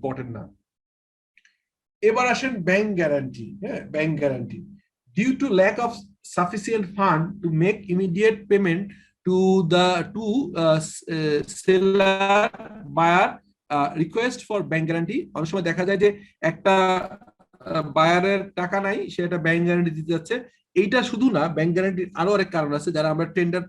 Important না। এবার আসেন ব্যাংক গ্যারান্টি। হ্যাঁ, bank guarantee due to lack of sufficient fund to make immediate payment to the seller buyer request for bank guarantee. অনেক সময় দেখা যায় যে একটা বায়ারের টাকা নাই, সে একটা ব্যাংক গ্যারান্টি দিতে যাচ্ছে। এইটা শুধু না, ব্যাংক গ্যারান্টির আরো অনেক কারণ আছে। যারা আমরা টেন্ডার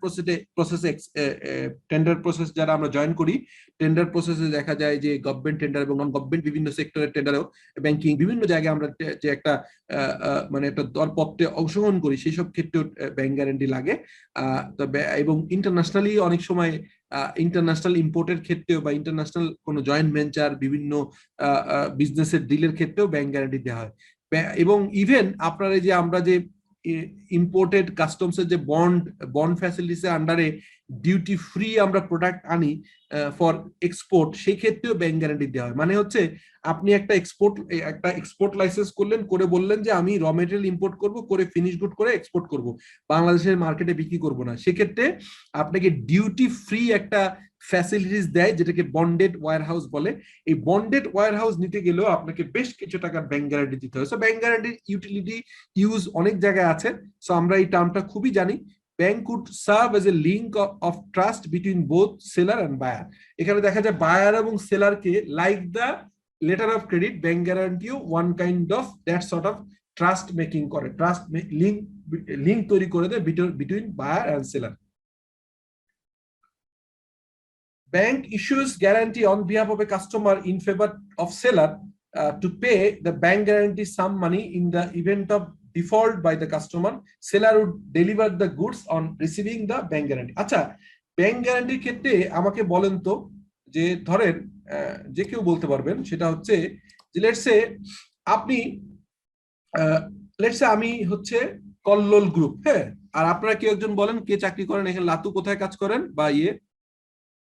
প্রসেস যারা আমরা জয়েন করি, টেন্ডার প্রসেসে দেখা যায় যে গভর্নমেন্ট টেন্ডার এবং নন গভর্নমেন্ট বিভিন্ন সেক্টরের টেন্ডারেও, ব্যাংকিং বিভিন্ন জায়গায় আমরা যে একটা মানে একটা দরপত্রে অংশগ্রহণ করি, সেই সব ক্ষেত্রেও ব্যাংক গ্যারান্টি লাগে। এবং ইন্টারন্যাশনালি অনেক সময় ইন্টারন্যাশনাল ইম্পোর্টের ক্ষেত্রেও বা ইন্টারন্যাশনাল কোনো জয়েন্ট ভেঞ্চার বিভিন্ন বিজনেসের ডিলের ক্ষেত্রেও ব্যাংক গ্যারান্টি দেওয়া হয়। এবং ইভেন আপনারা যে আমরা যে ইম্পোর্টেড কাস্টমসের যে বন্ড ফ্যাসিলিটিস এর আন্ডারে ডিউটি ফ্রি আমরা প্রোডাক্ট আনি ফর এক্সপোর্ট, সেই ক্ষেত্রেও ব্যাংক গ্যারান্টি দেওয়া হয়। মানে হচ্ছে আপনি একটা এক্সপোর্ট লাইসেন্স করলেন, করে বললেন যে আমি র মেটেরিয়াল ইম্পোর্ট করব, করে ফিনিশ গুড করে এক্সপোর্ট করব, বাংলাদেশের মার্কেটে বিক্রি করব না, সেক্ষেত্রে আপনাকে ডিউটি ফ্রি একটা ফ্যাসিলিটিস দেয়, যেটাকে বন্ডেড ওয়্যার হাউস বলে। এই বন্ডেড ওয়্যার হাউস নিতে গেলেও আপনাকে বেশ কিছু টাকার ব্যাংক গ্যারান্টি দিতে হয়। সো ব্যাংক গ্যারান্টির ইউটিলিটি ইউজ অনেক জায়গায় আছে। সো আমরা এই টার্মটা খুবই জানি। Bank could serve as a link of trust between both seller and buyer. এখানে দেখা যায় বায়ার এবং সেলারকে, like the letter of credit, bank গ্যারান্টিও one kind of that sort of trust making করে, ট্রাস্ট লিঙ্ক তৈরি করে দেয় between buyer and seller. Bank issues guarantee on behalf of a customer in favor of seller to pay the bank guarantee some money in the event of default by the customer. Seller would deliver the goods on receiving the bank guarantee. আচ্ছা, bank গ্যারান্টির ক্ষেত্রে আমাকে বলেন তো, যে ধরেন যে কেউ বলতে পারবেন, সেটা হচ্ছে যে লেটসে আমি হচ্ছে কল্লোল গ্রুপ, হ্যাঁ, আর আপনারা কেউ একজন বলেন কে চাকরি করেন এখানে, লাতু কোথায় কাজ করেন, বা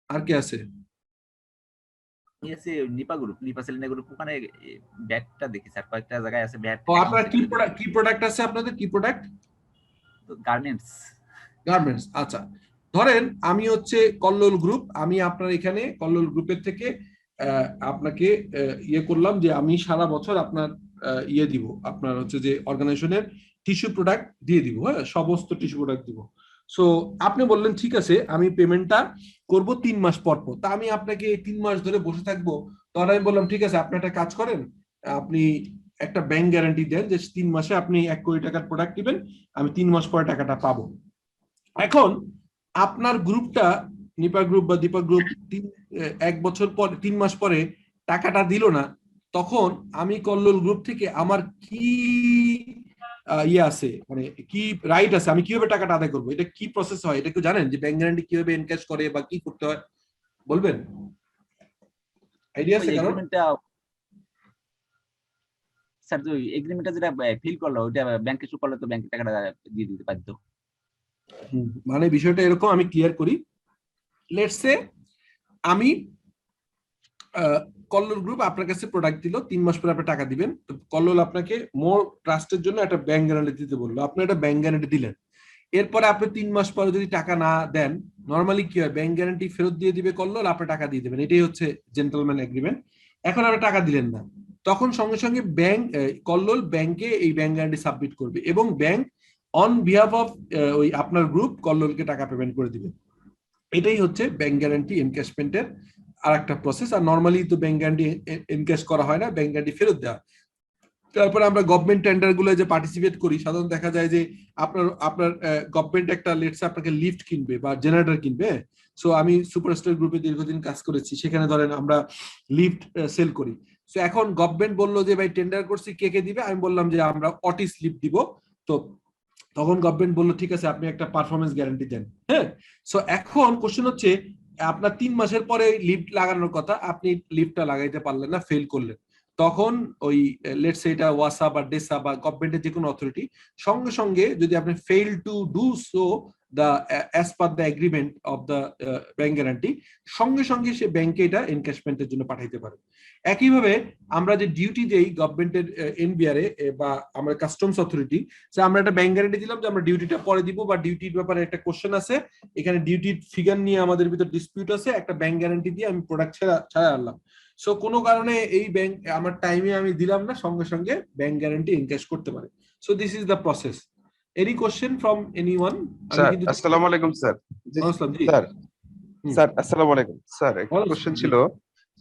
আর কে আছে? নিপা গ্রুপ, নিপা সেলিনা গ্রুপ, ওখানে ব্যাটটা দেখি স্যার, কয়েকটা জায়গায় আছে ব্যাট। তো আপনার কি প্রোডাক্ট আছে? আপনাদের কি প্রোডাক্ট? গার্মেন্টস। আচ্ছা, ধরেন আমি হচ্ছে কল্লোল গ্রুপ, আমি আপনার এখানে কল্লোল গ্রুপের থেকে আপনাকে করলাম যে আমি সারা বছর আপনার দিব, আপনার হচ্ছে যে অর্গানাইজেশনের টিস্যু প্রোডাক্ট দিয়ে দিব, হ্যাঁ, সমস্ত টিস্যু প্রোডাক্ট দিব। সো আপনি বললেন ঠিক আছে, আমি পেমেন্টটা করব 3 মাস পর পর। তা আমি আপনাকে 3 মাস ধরে বসে থাকবো? তখন আমি বললাম ঠিক আছে, আপনি একটা কাজ করেন, আপনি একটা ব্যাংক গ্যারান্টি দেন যে 3 মাসে আপনি 1 কোটি টাকার প্রোডাক্ট দিবেন, আমি 3 মাস পরে টাকাটা পাবো। এখন আপনার গ্রুপটা, নিপা গ্রুপ বা দীপক গ্রুপ, 1 বছর পর 3 মাস পরে টাকাটা দিল না, তখন আমি কল্লোল গ্রুপ থেকে আমার কি আছে, মানে কি রাইট আছে, আমি কিভাবে টাকাটা আদায় করবো? এটা কি প্রসেস হয়, এটা কি জানেন যে ব্যাংক গ্যারান্টি কিভাবে এনক্যাশ করে বা কি করতে হয়? বলবেন, আইডিয়া আছে? কারণ স্যার তো এগ্রিমেন্টটা যেটা ফিল করলো, ওটা ব্যাংকে ইস্যু করলে তো ব্যাংকে টাকাটা দিয়ে দিতে পারতো। মানে বিষয়টা এরকম, আমি ক্লিয়ার করি। লেটস সে আমি কল্লোল গ্রুপ আপনার কাছে প্রোডাক্ট দিল, 3 মাস পরে আপনি টাকা দিবেন। তো কল্লোল আপনাকে মোর ট্রাস্টের জন্য একটা ব্যাংক গ্যারান্টি দিতে বললো, আপনি একটা ব্যাংক গ্যারান্টি দিলেন। এরপরে আপনি 3 মাস পরে যদি টাকা না দেন, নর্মালি কি হয়, ব্যাংক গ্যারান্টি ফেরত দিয়ে দিবে কল্লোল, আপনি টাকা দিয়ে দেবেন, এটাই হচ্ছে জেন্টলম্যান এগ্রিমেন্ট। এখন আপনি টাকা দিলেন না, তখন সঙ্গে সঙ্গে কল্লোল ব্যাংকে এই ব্যাংক গ্যারান্টি সাবমিট করবে, এবং ব্যাংক অন বিহাফ অফ ওই আপনার গ্রুপ কল্লোলকে টাকা পেমেন্ট করে দিবে। এটাই হচ্ছে ব্যাংক গ্যারান্টি এনক্যাশমেন্টের আর একটা প্রসেস। আর নর্মালি তো ব্যাংক গ্যারান্টি এনক্যাশ করা হয় না, ব্যাংক গ্যারান্টি ফেরত দেওয়া। তারপরে আমরা গভর্নমেন্ট টেন্ডার গুলো যে পার্টিসিপেট করি, সাধারণত দেখা যায় যে আপনার গভর্নমেন্ট একটা লেটস আপনাকে লিফট কিনবে বা জেনারেটর কিনবে। সো আমি সুপারস্টার গ্রুপে দীর্ঘদিন কাজ করেছি, সেখানে ধরেন আমরা লিফট সেল করি। সো এখন গভর্নমেন্ট বললো যে ভাই টেন্ডার করছি, কে কে দিবে? আমি বললাম যে আমরা অটিস লিফট দিব। তো তখন গভর্নমেন্ট বললো ঠিক আছে, আপনি একটা পারফরমেন্স গ্যারান্টি দেন। হ্যাঁ, সো এখন কোশ্চেন হচ্ছে, আপনার 3 মাসের পরে লিফট লাগানোর কথা, আপনি লিফটটা লাগাইতে পারলেন না, ফেল করলেন, তখন ওই লেটস সে এটা ওয়াসা বা ডেসা বা গভর্নমেন্টের যে কোনো অথরিটি, সঙ্গে সঙ্গে যদি আপনি fail to do so the as per the agreement of the bank guarantee, সঙ্গে সঙ্গে সে ব্যাংকে এটা এনক্যাশমেন্টের জন্য পাঠাইতে পারে। একইভাবে আমরা যে ডিউটি দেই গভর্নমেন্টের এনবিআর বা আমরা কাস্টমস অথরিটি, যে আমরা একটা ব্যাংক গ্যারান্টি দিলাম যে আমরা ডিউটিটা পরে দিব, বা ডিউটির ব্যাপারে একটা কোশ্চেন আছে, এখানে ডিউটির ফিগার নিয়ে আমাদের ভিতর ডিসপিউট আছে, একটা ব্যাংক গ্যারান্টি দিয়ে আমি প্রোডাক্ট ছাড়া আনলাম। সো কোনো কারণে এই ব্যাংক আমার টাইমে আমি দিলাম না, সঙ্গে সঙ্গে ব্যাংক গ্যারান্টি এনক্যাশ করতে পারে। So this is the process. Any question from anyone? Sir আসসালামু আলাইকুম স্যার। স্যার স্যার আসসালামু আলাইকুম স্যার, একটা কোশ্চেন ছিল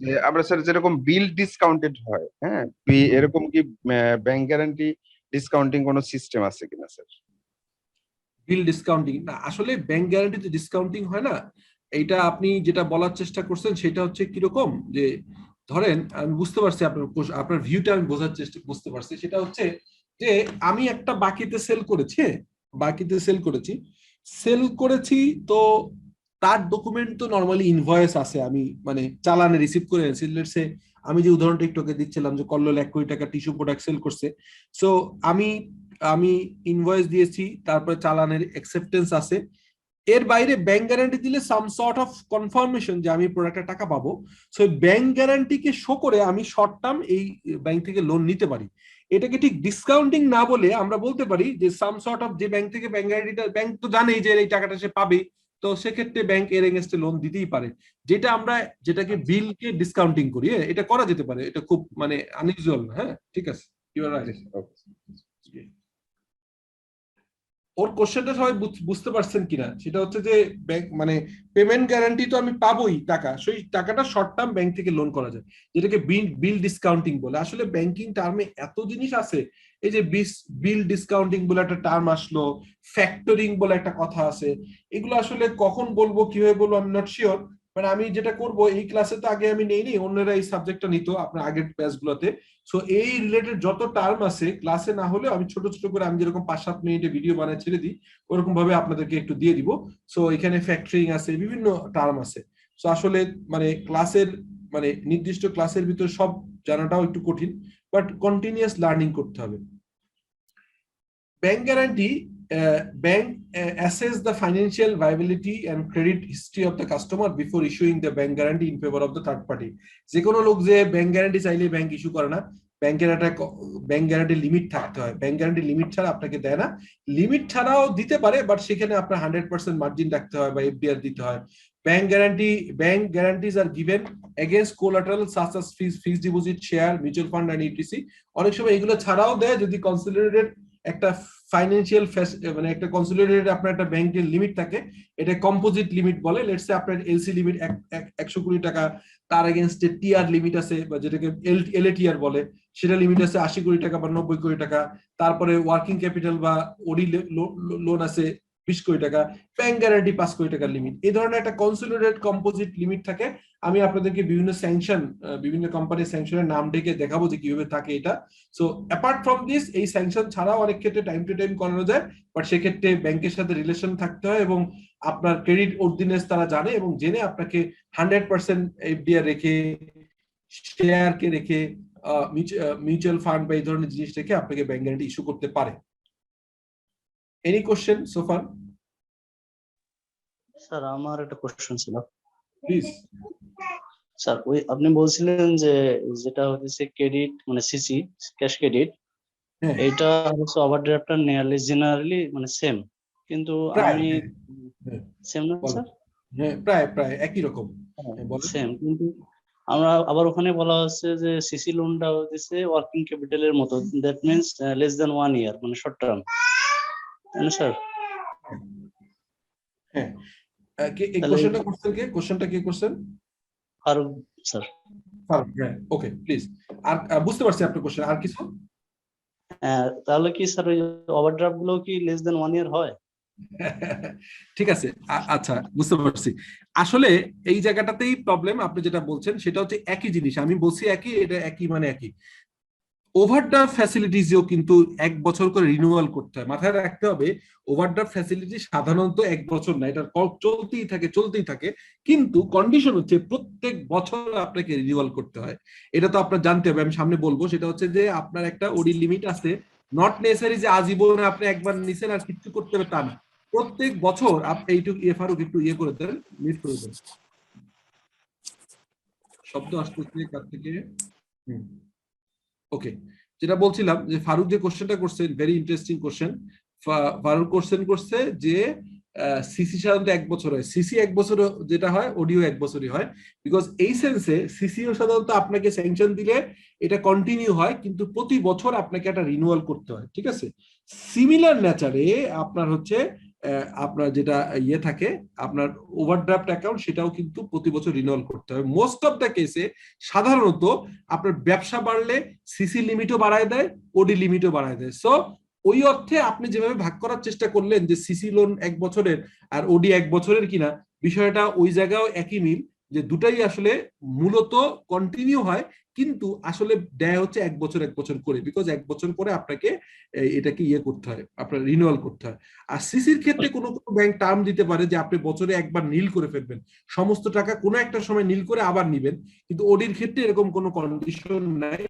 যে আমরা স্যার যেরকম বিল ডিসকাউন্টেড হয়, হ্যাঁ, এরকম কি ব্যাংক গ্যারান্টি ডিসকাউন্টিং কোনো সিস্টেম আছে কিনা স্যার? বিল ডিসকাউন্টিং না, আসলে ব্যাংক গ্যারান্টিতে ডিসকাউন্টিং হয় না। এইটা আপনি যেটা বলার চেষ্টা করছেন সেটা হচ্ছে কিরকম, যে ধরেন আমি বুঝতে পারছি আপনার ভিউটা আমি বুঝতে পারছি। সেটা হচ্ছে যে আমি একটা বাকিতে সেল করেছি, তো তার ডকুমেন্ট তো নরমালি ইনভয়েস আছে, আমি মানে চালানে রিসিভ করে এনেছি। লেটস সে আমি যে উদাহরণটা একটু আগে দিচ্ছিলাম যে কল্লোল 1 কোটি টাকা টিস্যু প্রোডাক্ট সেল করছে, সো আমি ইনভয়েস দিয়েছি, তারপরে চালানের অ্যাকসেপ্টেন্স আছে। এর বাইরে ব্যাংক গ্যারান্টি দিলে সাম সর্ট অফ কনফার্মেশন যে আমি প্রোডাক্টের টাকা পাবো। সো ব্যাংক গ্যারান্টিকে শো করে আমি শর্ট টার্ম এই ব্যাংক থেকে লোন নিতে পারি। এটাকে ঠিক ডিসকাউন্টিং না বলে আমরা বলতে পারি যে সাম সর্ট অফ, যে ব্যাংক থেকে ব্যাংক গ্যারান্টিটা, ব্যাংক তো জানেই যে এই টাকাটা সে পাবে, তো সেক্ষেত্রে ব্যাংক এর এগেইনস্টে লোন দিতেই পারে। যেটাকে বিলকে ডিসকাউন্টিং করি, এটা করা যেতে পারে, এটা খুব মানে আনইউজুয়াল না। হ্যাঁ, ঠিক আছে, ইউ আর রাইট। ওর কোশ্চেনটা সবাই বুঝতে পারছেন কিনা সেটা হচ্ছে যে ব্যাংক মানে পেমেন্ট গ্যারান্টি তো আমি পাবোই টাকা, সেই টাকাটা শর্ট টার্ম ব্যাংক থেকে লোন করা যায়, যেটাকে বিল ডিসকাউন্টিং বলে। আসলে ব্যাংকিং টার্মে এত জিনিস আছে, এই যে বিল ডিসকাউন্টিং বলে একটা টার্ম আসলো, ফ্যাক্টরিং বলে একটা কথা আছে, এগুলো আসলে কখন বলবো কিভাবে বলবো আমি নট শিওর। মানে আমি যেটা করব, এই ক্লাসে তো আগে আমি নেইনি, অন্যরা এই সাবজেক্টটা নিত আপনার আগের ব্যাচগুলোতে। সো এই রিলেটেড যত টার্ম আছে ক্লাসে না হলেও আমি ছোট ছোট করে, আমি যেরকম 5-7 মিনিটে ভিডিও বানায় ছেড়ে দিই, ওরকম ভাবে আপনাদেরকে একটু দিয়ে দিব। সো এখানে ফ্যাক্টরিং আছে, বিভিন্ন টার্ম আছে। সো আসলে মানে মানে নির্দিষ্ট ক্লাসের ভিতর সব জানাটাও একটু কঠিন, বাট কন্টিনিউয়াস লার্নিং করতে হবে। Bank guarantee, bank assess the financial viability and credit history of the customer before issuing the bank guarantee in favor of the third party. যে কোনো লোক যে ব্যাংক গ্যারান্টি চাইলে ব্যাংক ইস্যু করে না, ব্যাংকের একটা ব্যাংক গ্যারান্টি লিমিট থাকতে হয়। ব্যাংক গ্যারান্টি লিমিট ছাড়া আপনাকে দেয় না, লিমিট ছাড়াও দিতে পারে, বাট সেখানে আপনার 100% মার্জিন রাখতে হয় বা এফডিআর দিতে হয়। Bank guarantees are given against collateral such as fixed deposit, share, mutual fund and etc. অনেক সময় এগুলো ছাড়াও দেয় যদি কনসলিডেটেড একটা ফাইন্যান্সিয়াল মানে একটা কনসলিডেটেড আপনার একটা ব্যাংকের লিমিট থাকে, এটা কম্পোজিট লিমিট বলে। লেটস সে আপনার এলসি লিমিট 100 কোটি টাকা, তার এগেইনস্টে টিআর লিমিট আছে বা যেটাকে এলএটিআর বলে, সেটা লিমিট আছে 80 কোটি টাকা বা 90 কোটি টাকা। তারপরে ওয়ার্কিং ক্যাপিটাল বা ওডি লোন আছে 20 কোটি টাকা, ব্যাংক গ্যারান্টি 5 কোটি টাকার লিমিট। এই ধরনের একটা কনসলিডেটেড কম্পোজিট লিমিট থাকে। আমি আপনাদেরকে বিভিন্ন স্যাংশন, বিভিন্ন কোম্পানির স্যাংশনের নাম ডেকে দেখাবো যে কিভাবে থাকে এটা। সো অ্যাপার্ট ফ্রম দিস, এই স্যাংশন ছাড়াও অনেক ক্ষেত্রে টাইম টু টাইম করানো যায়, বাট সেক্ষেত্রে ব্যাংকের সাথে রিলেশন থাকতে হয় এবং আপনার ক্রেডিট অর্ডিনেন্স তারা জানে, এবং জেনে আপনাকে 100% এফডিআর রেখে, শেয়ারকে রেখে, মিউচুয়াল ফান্ড বা এই ধরনের জিনিস রেখে আপনাকে ব্যাংক গ্যারান্টি ইস্যু করতে পারে। Any question so far? Sir আমার একটা কোশ্চেন ছিল প্লিজ। স্যার, ওই আপনি বলছিলেন যে যেটা হচ্ছে ক্রেডিট মানে সিসি ক্যাশ ক্রেডিট, এইটা হচ্ছে ওভারড্রাফট আর নিয়ারলি জেনারেলি মানে সেম, কিন্তু আমি সেম না স্যার? হ্যাঁ, প্রায় একই রকম সেম, কিন্তু আমরা আবার ওখানে বলা হচ্ছে যে সিসি লোনটা হচ্ছে ওয়ার্কিং ক্যাপিটালের মতো, দ্যাট মিন্স লেস দ্যান 1 ইয়ার, মানে শর্ট টার্ম, তাই না স্যার? হ্যাঁ, এই কোশ্চেনটা করছেন কে? কোশ্চেনটা কে করছেন? ফারুক স্যার। ফারুক, হ্যাঁ, ওকে প্লিজ। আর বুঝতে পারছি আপনার কোশ্চেন, আর কিছু? তাহলে কি স্যার ওই ওভারড্রাফট গুলো কি লেস দ্যান 1 ইয়ার হয়? ঠিক আছে, আচ্ছা বুঝতে পারছি। আসলে এই জায়গাটাতেই প্রবলেম। আপনি যেটা বলছেন সেটা হচ্ছে একই জিনিস, আমি বলছি একই, এটা একই মানে একই। ওভারড্রাফট ফ্যাসিলিটিসও কিন্তু 1 বছর করে রিনিউয়াল করতে হয়। মাথায় রাখতে হবে, ওভারড্রাফট ফ্যাসিলিটি সাধারণত 1 বছর না, এটা চলতেই থাকে, কিন্তু কন্ডিশন হচ্ছে প্রত্যেক বছর আপনাকে রিনিউয়াল করতে হয়। এটা তো আপনার জানতে হবে, আমি সামনে বলবো। সেটা হচ্ছে যে আপনার একটা ওডি লিমিট আছে, নট নেসেসারি যে আজীবন আপনি একবার নিছেন আর কিছু করতে হবে তা না। প্রত্যেক বছর আপনি এইটুকু ফারুক একটু করে দেন, মিস করে দেন। শব্দ আসতেছে কার থেকে? ওকে, যেটা বলছিলাম যে ফারুক যে কোশ্চেনটা করছে, very interesting question. Farooq question করছে যে সিসি সাধারণত 1 বছর হয়, সিসি 1 বছর যেটা হয়, অডিও 1 বছরই হয়। বিকজ এই সেন্সে সিসিও সাধারণত আপনাকে স্যাংশন দিলে এটা কন্টিনিউ হয়, কিন্তু প্রতি বছর আপনাকে একটা রিনিউয়াল করতে হয়, ঠিক আছে? সিমিলার নেচারে আপনার হচ্ছে আপনার যেটা ইয়ে থাকে, আপনার ওভারড্রাফট অ্যাকাউন্ট, সেটাও কিন্তু প্রতি বছর রিনিউয়াল করতে হয়। মোস্ট অফ দ্য কেসে সাধারণত আপনার ব্যবসা বাড়লে সিসি লিমিটও বাড়ায় দেয়, ওডি লিমিটও বাড়ায় দেয়। সো ওই অর্থে আপনি যেভাবে ভাগ করার চেষ্টা করলেন যে সিসি লোন 1 বছরের আর ওডি 1 বছরের কিনা, বিষয়টা ওই জায়গাও একই মিল, যে দুটাই আসলে মূলত কন্টিনিউ হয়, কিন্তু আসলে দেয় হচ্ছে 1 বছর 1 বছর করে, বিকজ 1 বছর পরে আপনাকে এটাকে ইয়ে করতে হয়, আপনার রিনিউয়াল করতে হয়। আর সিসির ক্ষেত্রে কোনো কোনো ব্যাংক টার্ম দিতে পারে যে আপনি বছরে একবার নীল করে ফেলবেন, সমস্ত টাকা কোনো একটা সময় নীল করে আবার নিবেন, কিন্তু ওডির ক্ষেত্রে এরকম কোনো কন্ডিশন নাই।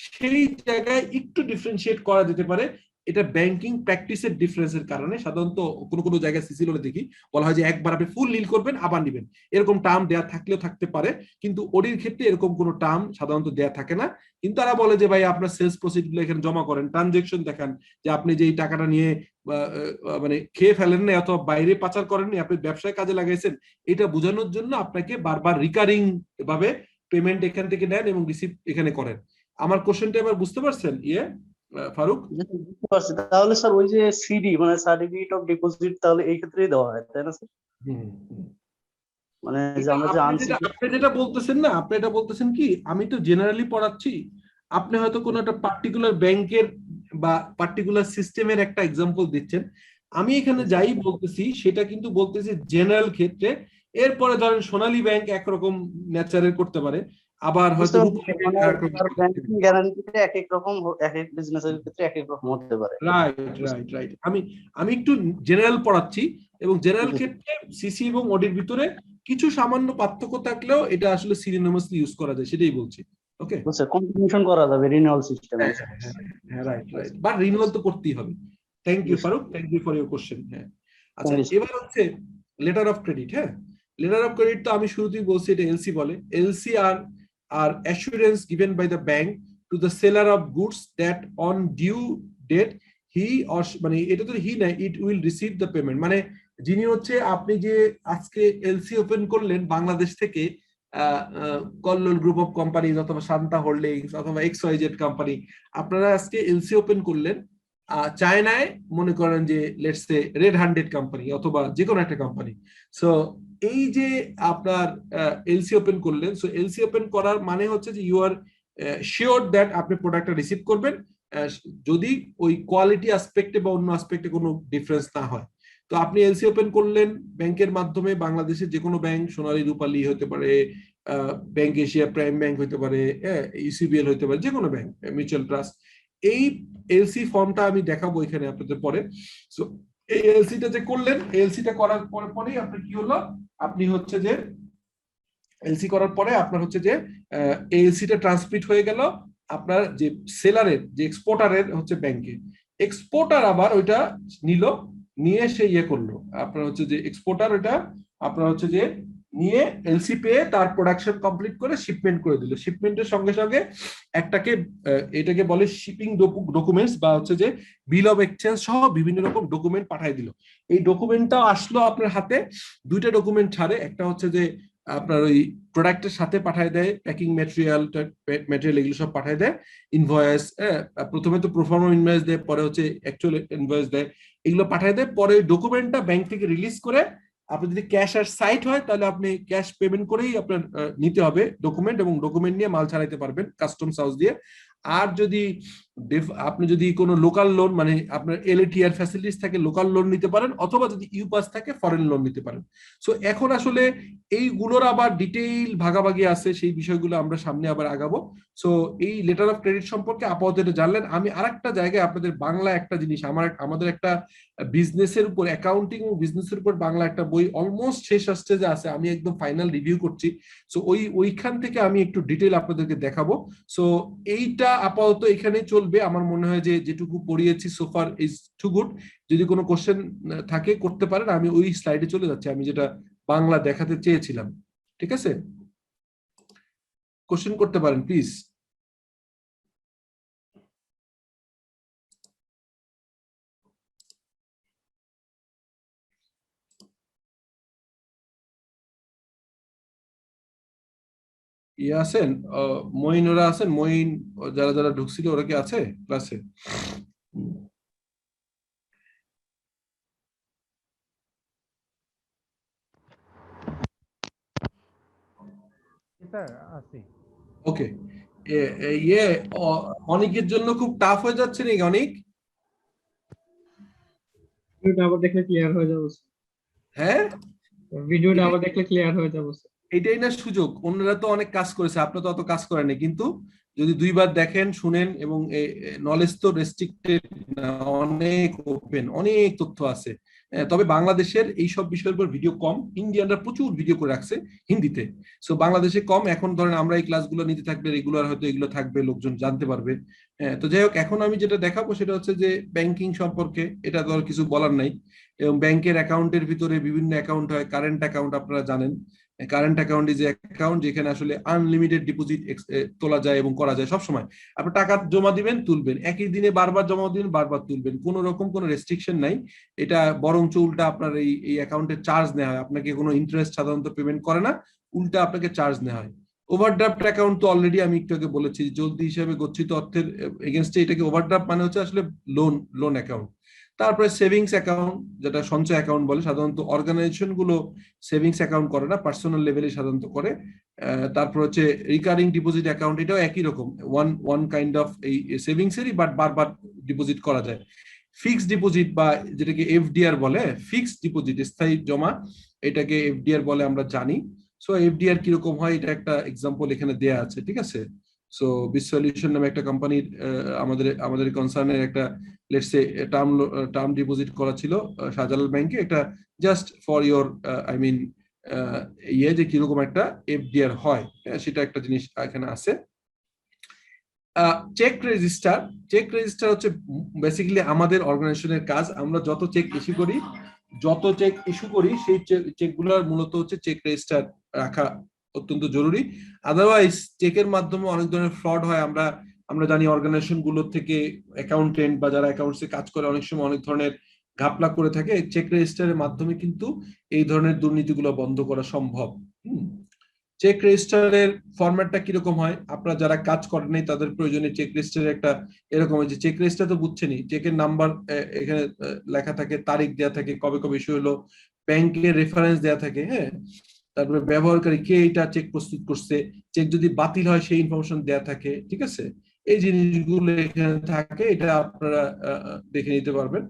সেই জায়গায় একটু ডিফারেন্সিয়েট করা যেতে পারে, এটা ব্যাংকিং প্র্যাকটিসের ডিফারেন্সের কারণে। সাধারণত কোনো কোনো জায়গায় সিসি লোনে দেখি বলা হয় যে একবার আপনি ফুল নীল করবেন আবার নিবেন, এরকম টার্ম দেয়া থাকলেও থাকতে পারে, কিন্তু ওডির ক্ষেত্রে এরকম কোনো টার্ম সাধারণত দেয়া থাকে না। কিন্তু তারা বলে যে ভাই আপনার সেলস প্রসিড গুলো এখানে জমা করেন, ট্রানজেকশন দেখান যে আপনি যে এই টাকাটা নিয়ে মানে খেয়ে ফেলেন না অথবা বাইরে পাচার করেননি, আপনি ব্যবসায় কাজে লাগাইছেন, এটা বোঝানোর জন্য আপনাকে বারবার রিকারিং ভাবে পেমেন্ট এখান থেকে নেন এবং রিসিভ এখানে করেন। আমার কোশ্চেনটা এবার বুঝতে পারছেন ফারুক? বুঝতে পারছি। তাহলে স্যার ওই যে সিডি মানে সার্টিফিকেট অফ ডিপোজিট, তাহলে এই ক্ষেত্রেই দেওয়া হয়, তাই না স্যার? মানে যে আমরা যে আপনি যেটা বলতেছেন না, আপনি এটা বলতেছেন কি, আমি তো জেনারেলি পড়াচ্ছি, আপনি হয়তো কোনো একটা পার্টিকুলার ব্যাংকের বা পার্টিকুলার সিস্টেমের একটা এক্সাম্পল দিচ্ছেন, আমি এখানে যাই বলতেছি সেটা কিন্তু বলতেছি জেনারেল ক্ষেত্রে। এরপরে ধরেন সোনালী ব্যাংক একরকম নেচারের করতে পারে, আবার হয়তো ব্যাংকিং গ্যারান্টিতে এক এক রকম, এক এক বিজনেসের ক্ষেত্রে এক এক রকম হতে পারে। রাইট। আমি একটু জেনারেল পড়াচ্ছি, এবং জেনারেল ক্ষেত্রে সিসি এবং অডির ভিতরে কিছু সামান্য পার্থক্য থাকলেও এটা আসলে সিনোনিমাসলি ইউজ করা যায়, সেটাই বলছি। ওকে, স্যার কন্টিনিউশন করা যাবে রিনিউয়াল সিস্টেমে। হ্যাঁ রাইট, বাট রিনিউয়াল তো করতেই হবে। Thank you Farooq, thank you for your question. হ্যাঁ, আচ্ছা, এবার হচ্ছে লেটার অফ ক্রেডিট। হ্যাঁ, লেটার অফ ক্রেডিট তো আমি শুরুতেই বলছি এটা এলসি বলে। LC are assurance given by the bank to the seller of goods that on due date he or, মানে এটা তো হি নাই, it will receive the payment, মানে যিনি হচ্ছে, আপনি যে আজকে এলসি ওপেন করলেন বাংলাদেশ থেকে, কল্লোল গ্রুপ অফ কোম্পানিজ অথবা শান্তা হোল্ডিংস অথবা XYZ কোম্পানি, আপনারা আজকে এলসি ওপেন করলেন চায়নায়, মনে করেন যে লেটস সে রেড 100 কোম্পানি অথবা যে কোনো একটা কোম্পানি। সো এই যে আপনার এলসি ওপেন করলেন, সো এলসি ওপেন করার মানে হচ্ছে যে ইউ আর শিওর দ্যাট আপনি প্রোডাক্টটা রিসিভ করবেন, যদি ওই কোয়ালিটি অ্যাসপেক্টে বা অন্য অ্যাসপেক্টে কোনো ডিফারেন্স না হয়। তো আপনি এলসি ওপেন করলেন ব্যাংকের মাধ্যমে, বাংলাদেশের যে কোনো ব্যাংক, সোনালী রূপালী হতে পারে, ব্যাংক এশিয়া, প্রাইম ব্যাংক হতে পারে, ইউসিবিএল হতে পারে, যে কোনো ব্যাংক, মিউচুয়াল ট্রাস্ট। এই এলসি ফর্মটা আমি দেখাবো এখানে আপনাদের পরে। সো এই এলসিটা যে করলেন, এলসিটা করার পরেই আপনি কি হলো, আপনি হচ্ছে যে এলসি করার পরে আপনার হচ্ছে যে এলসিটা ট্রান্সমিট হয়ে গেল আপনার যে সেলারের, যে এক্সপোর্টারের হচ্ছে ব্যাংকে। এক্সপোর্টার আবার ওইটা নিল, নিয়ে সে ইয়ে করলো, আপনার হচ্ছে যে এক্সপোর্টার ওইটা আপনার হচ্ছে যে নিয়ে এলসি পেয়ে তার প্রোডাকশন কমপ্লিট করে শিপমেন্ট করে দিল। শিপমেন্টের সঙ্গে সঙ্গে একটাকে এটাকে বলে শিপিং ডকুমেন্টস বা হচ্ছে যে বিল অফ এক্সচেঞ্জ সহ বিভিন্ন রকম ডকুমেন্ট পাঠাই দিল। এই ডকুমেন্টটা আসলো আপনার হাতে, দুইটা ডকুমেন্ট ছাড়ে, একটা হচ্ছে যে আপনার ওই প্রোডাক্টের সাথে পাঠায় দেয় প্যাকিং ম্যাটেরিয়াল এগুলো সব পাঠায় দেয়, ইনভয়েস, প্রথমে তো প্রোফর্মা ইনভয়েস দেয়, পরে হচ্ছে অ্যাকচুয়াল ইনভয়েস দেয়, এগুলো পাঠায় দেয়। পরে ডকুমেন্টটা ব্যাংক থেকে রিলিজ করে, আপনি যদি ক্যাশ আর সাইট হয় তাহলে আপনি ক্যাশ পেমেন্ট করেই আপনার নিতে হবে ডকুমেন্ট, এবং ডকুমেন্ট নিয়ে মাল ছাড়াইতে পারবেন কাস্টমস হাউস দিয়ে। আর যদি আপনি যদি কোনো লোকাল লোন, মানে আপনার এলএটিআর ফ্যাসিলিটিস থাকে, লোকাল লোন নিতে পারেন, অথবা যদি ইউপাস থাকে ফরেন লোন নিতে পারেন। সো এখন আসলে এইগুলোর আবার ডিটেইল ভাগাভাগি আছে, সেই বিষয়গুলো আমরা সামনে আবার আগাবো। সো এই লেটার অফ ক্রেডিট সম্পর্কে আপাতত এটা জানলেন। আমি আরেকটা জায়গায় আপনাদের বাংলা একটা জিনিস, আমাদের একটা বিজনেসের উপর, অ্যাকাউন্টিং ও বিজনেসের উপর বাংলা একটা বই অলমোস্ট শেষ স্টেজে আছে, আমি একদম ফাইনাল রিভিউ করছি। সো ওইখান থেকে আমি একটু ডিটেইল আপনাদেরকে দেখাবো। সো এইটা আপাতত এখানেই চলবে। আমার মনে হয় যে যেটুকু পড়িয়েছি সোফার ইজ টু গুড। যদি কোনো কোশ্চেন থাকে করতে পারেন, আমি ওই স্লাইডে চলে যাচ্ছি, আমি যেটা বাংলা দেখাতে চেয়েছিলাম। ঠিক আছে। কোশ্চেন করতে পারেন প্লিজ। ইয়ে আছেন, মঈন ওরা আছেন, মঈন যারা যারা ঢুকছিল ওরা কি আছে ক্লাসে? ওকে, ইয়ে অনেকের জন্য খুব টাফ হয়ে যাচ্ছে নাকি? অনেক ভিডিওটা আবার দেখলে ক্লিয়ার হয়ে যাবে। হ্যাঁ, ভিডিওটা আবার দেখলে ক্লিয়ার হয়ে যাবে। এটাই না সুযোগ। অন্যরা তো অনেক কাজ করেছে, আপনি তো অত কাজ করেননি, কিন্তু যদি দুইবার দেখেন শুনেন, এবং নলেজ তো রেস্ট্রিক্টেড না, অনেক ওপেন, অনেক তথ্য আছে। তবে বাংলাদেশের এই সব বিষয়ের উপর ভিডিও কম, ইন্ডিয়ানরা প্রচুর ভিডিও করে রাখছে হিন্দিতে, সো বাংলাদেশে কম। এখন ধরেন আমরা এই ক্লাসগুলো নিতে থাকলে রেগুলার হয়তো এগুলো থাকবে, লোকজন জানতে পারবে। তো যাই হোক, এখন আমি যেটা দেখাবো সেটা হচ্ছে যে ব্যাংকিং সম্পর্কে, এটা তো আর কিছু বলার নাই। এবং ব্যাংকের অ্যাকাউন্টের ভিতরে বিভিন্ন অ্যাকাউন্ট হয়। কারেন্ট অ্যাকাউন্ট আপনারা জানেন, কারেন্ট অ্যাকাউন্ট ইজ অ্যাকাউন্ট যেখানে আসলে আনলিমিটেড ডিপোজিট তোলা যায় এবং করা যায়। সবসময় আপনি টাকা জমা দিবেন, তুলবেন, একই দিনে বারবার জমা দিবেন, বারবার তুলবেন, কোনো রকম কোনো রেস্ট্রিকশন নাই। এটা বরঞ্চ উল্টা আপনার এই অ্যাকাউন্টে চার্জ নেওয়া হয়, আপনাকে কোনো ইন্টারেস্ট সাধারণত পেমেন্ট করে না, উল্টা আপনাকে চার্জ নেওয়া হয়। ওভারড্রাফট অ্যাকাউন্ট তো অলরেডি আমি একটু আগে বলেছি, জলদি হিসাবে গচ্ছিত অর্থের এগেনস্টে এটাকে ওভারড্রাফট মানে হচ্ছে আসলে লোন অ্যাকাউন্ট। তারপরে সেভিংস অ্যাকাউন্ট, যেটা সঞ্চয় অ্যাকাউন্ট বলে, সাধারণত অর্গানাইজেশন গুলো সেভিংস অ্যাকাউন্ট করে না, পার্সোনাল লেভেলে সাধারণত করে। তারপর হচ্ছে রিকারিং ডিপোজিট অ্যাকাউন্ট, এটাও একই রকম, ওয়ান কাইন্ড অফ এই সেভিংস এরই, বাট বারবার ডিপোজিট করা যায়। ফিক্সড ডিপোজিট বা যেটাকে এফডিআর বলে, ফিক্সড ডিপোজিট স্থায়ী জমা, এটাকে এফডিআর বলে আমরা জানি। সো এফডিআর কিরকম হয় এটা একটা এক্সাম্পল এখানে দেয়া আছে, ঠিক আছে? সো বিসলিউশন নামে একটা কোম্পানির আমাদের কনসার্নের একটা লেটস সে টার্ম ডিপোজিট করা ছিল শাহজালাল ব্যাংকে, এটা just for your I mean ইয়ে যে কিরকম একটা এফডিআর হয়, সেটা একটা জিনিস এখানে আছে। চেক রেজিস্টার হচ্ছে বেসিক্যালি আমাদের অর্গানাইজেশনের কাজ। আমরা যত চেক ইস্যু করি সেই চেকগুলোর মূলত হচ্ছে চেক রেজিস্টার রাখা অত্যন্ত জরুরি। আদারওয়াইজ চেকের মাধ্যমে অনেক ধরনের ফ্রড হয়। আমরা জানি অর্গানাইজেশন গুলোর থেকে অ্যাকাউন্টেন্ট বা যারা অ্যাকাউন্টসে কাজ করে অনেক সময় অনেক ধরনের ঘাপলা করে থাকে। চেক রেজিস্টারের মাধ্যমে কিন্তু এই ধরনের দুর্নীতিগুলো বন্ধ করা সম্ভব। চেক রেজিস্টারের ফরম্যাটটা কিরকম হয়, আপনারা যারা কাজ করেন নাই তাদের প্রয়োজনে চেক রেজিস্টারের একটা এরকম হয় যে, চেক রেজিস্টার তো বুঝছেনই, চেকের নাম্বার এখানে লেখা থাকে, তারিখ দেয়া থাকে, কবে কবে ইস্যু হলো, ব্যাংকের রেফারেন্স দেয়া থাকে, হ্যাঁ, তারপরে ব্যবহারকারী কে এটা চেক প্রস্তুত করছে, চেক যদি বাতিল হয় সেই ইনফরমেশন দেয়া থাকে, ঠিক আছে? এই জিনিসগুলো এখানে থাকে, এটা আপনারা দেখে নিতে পারবেন।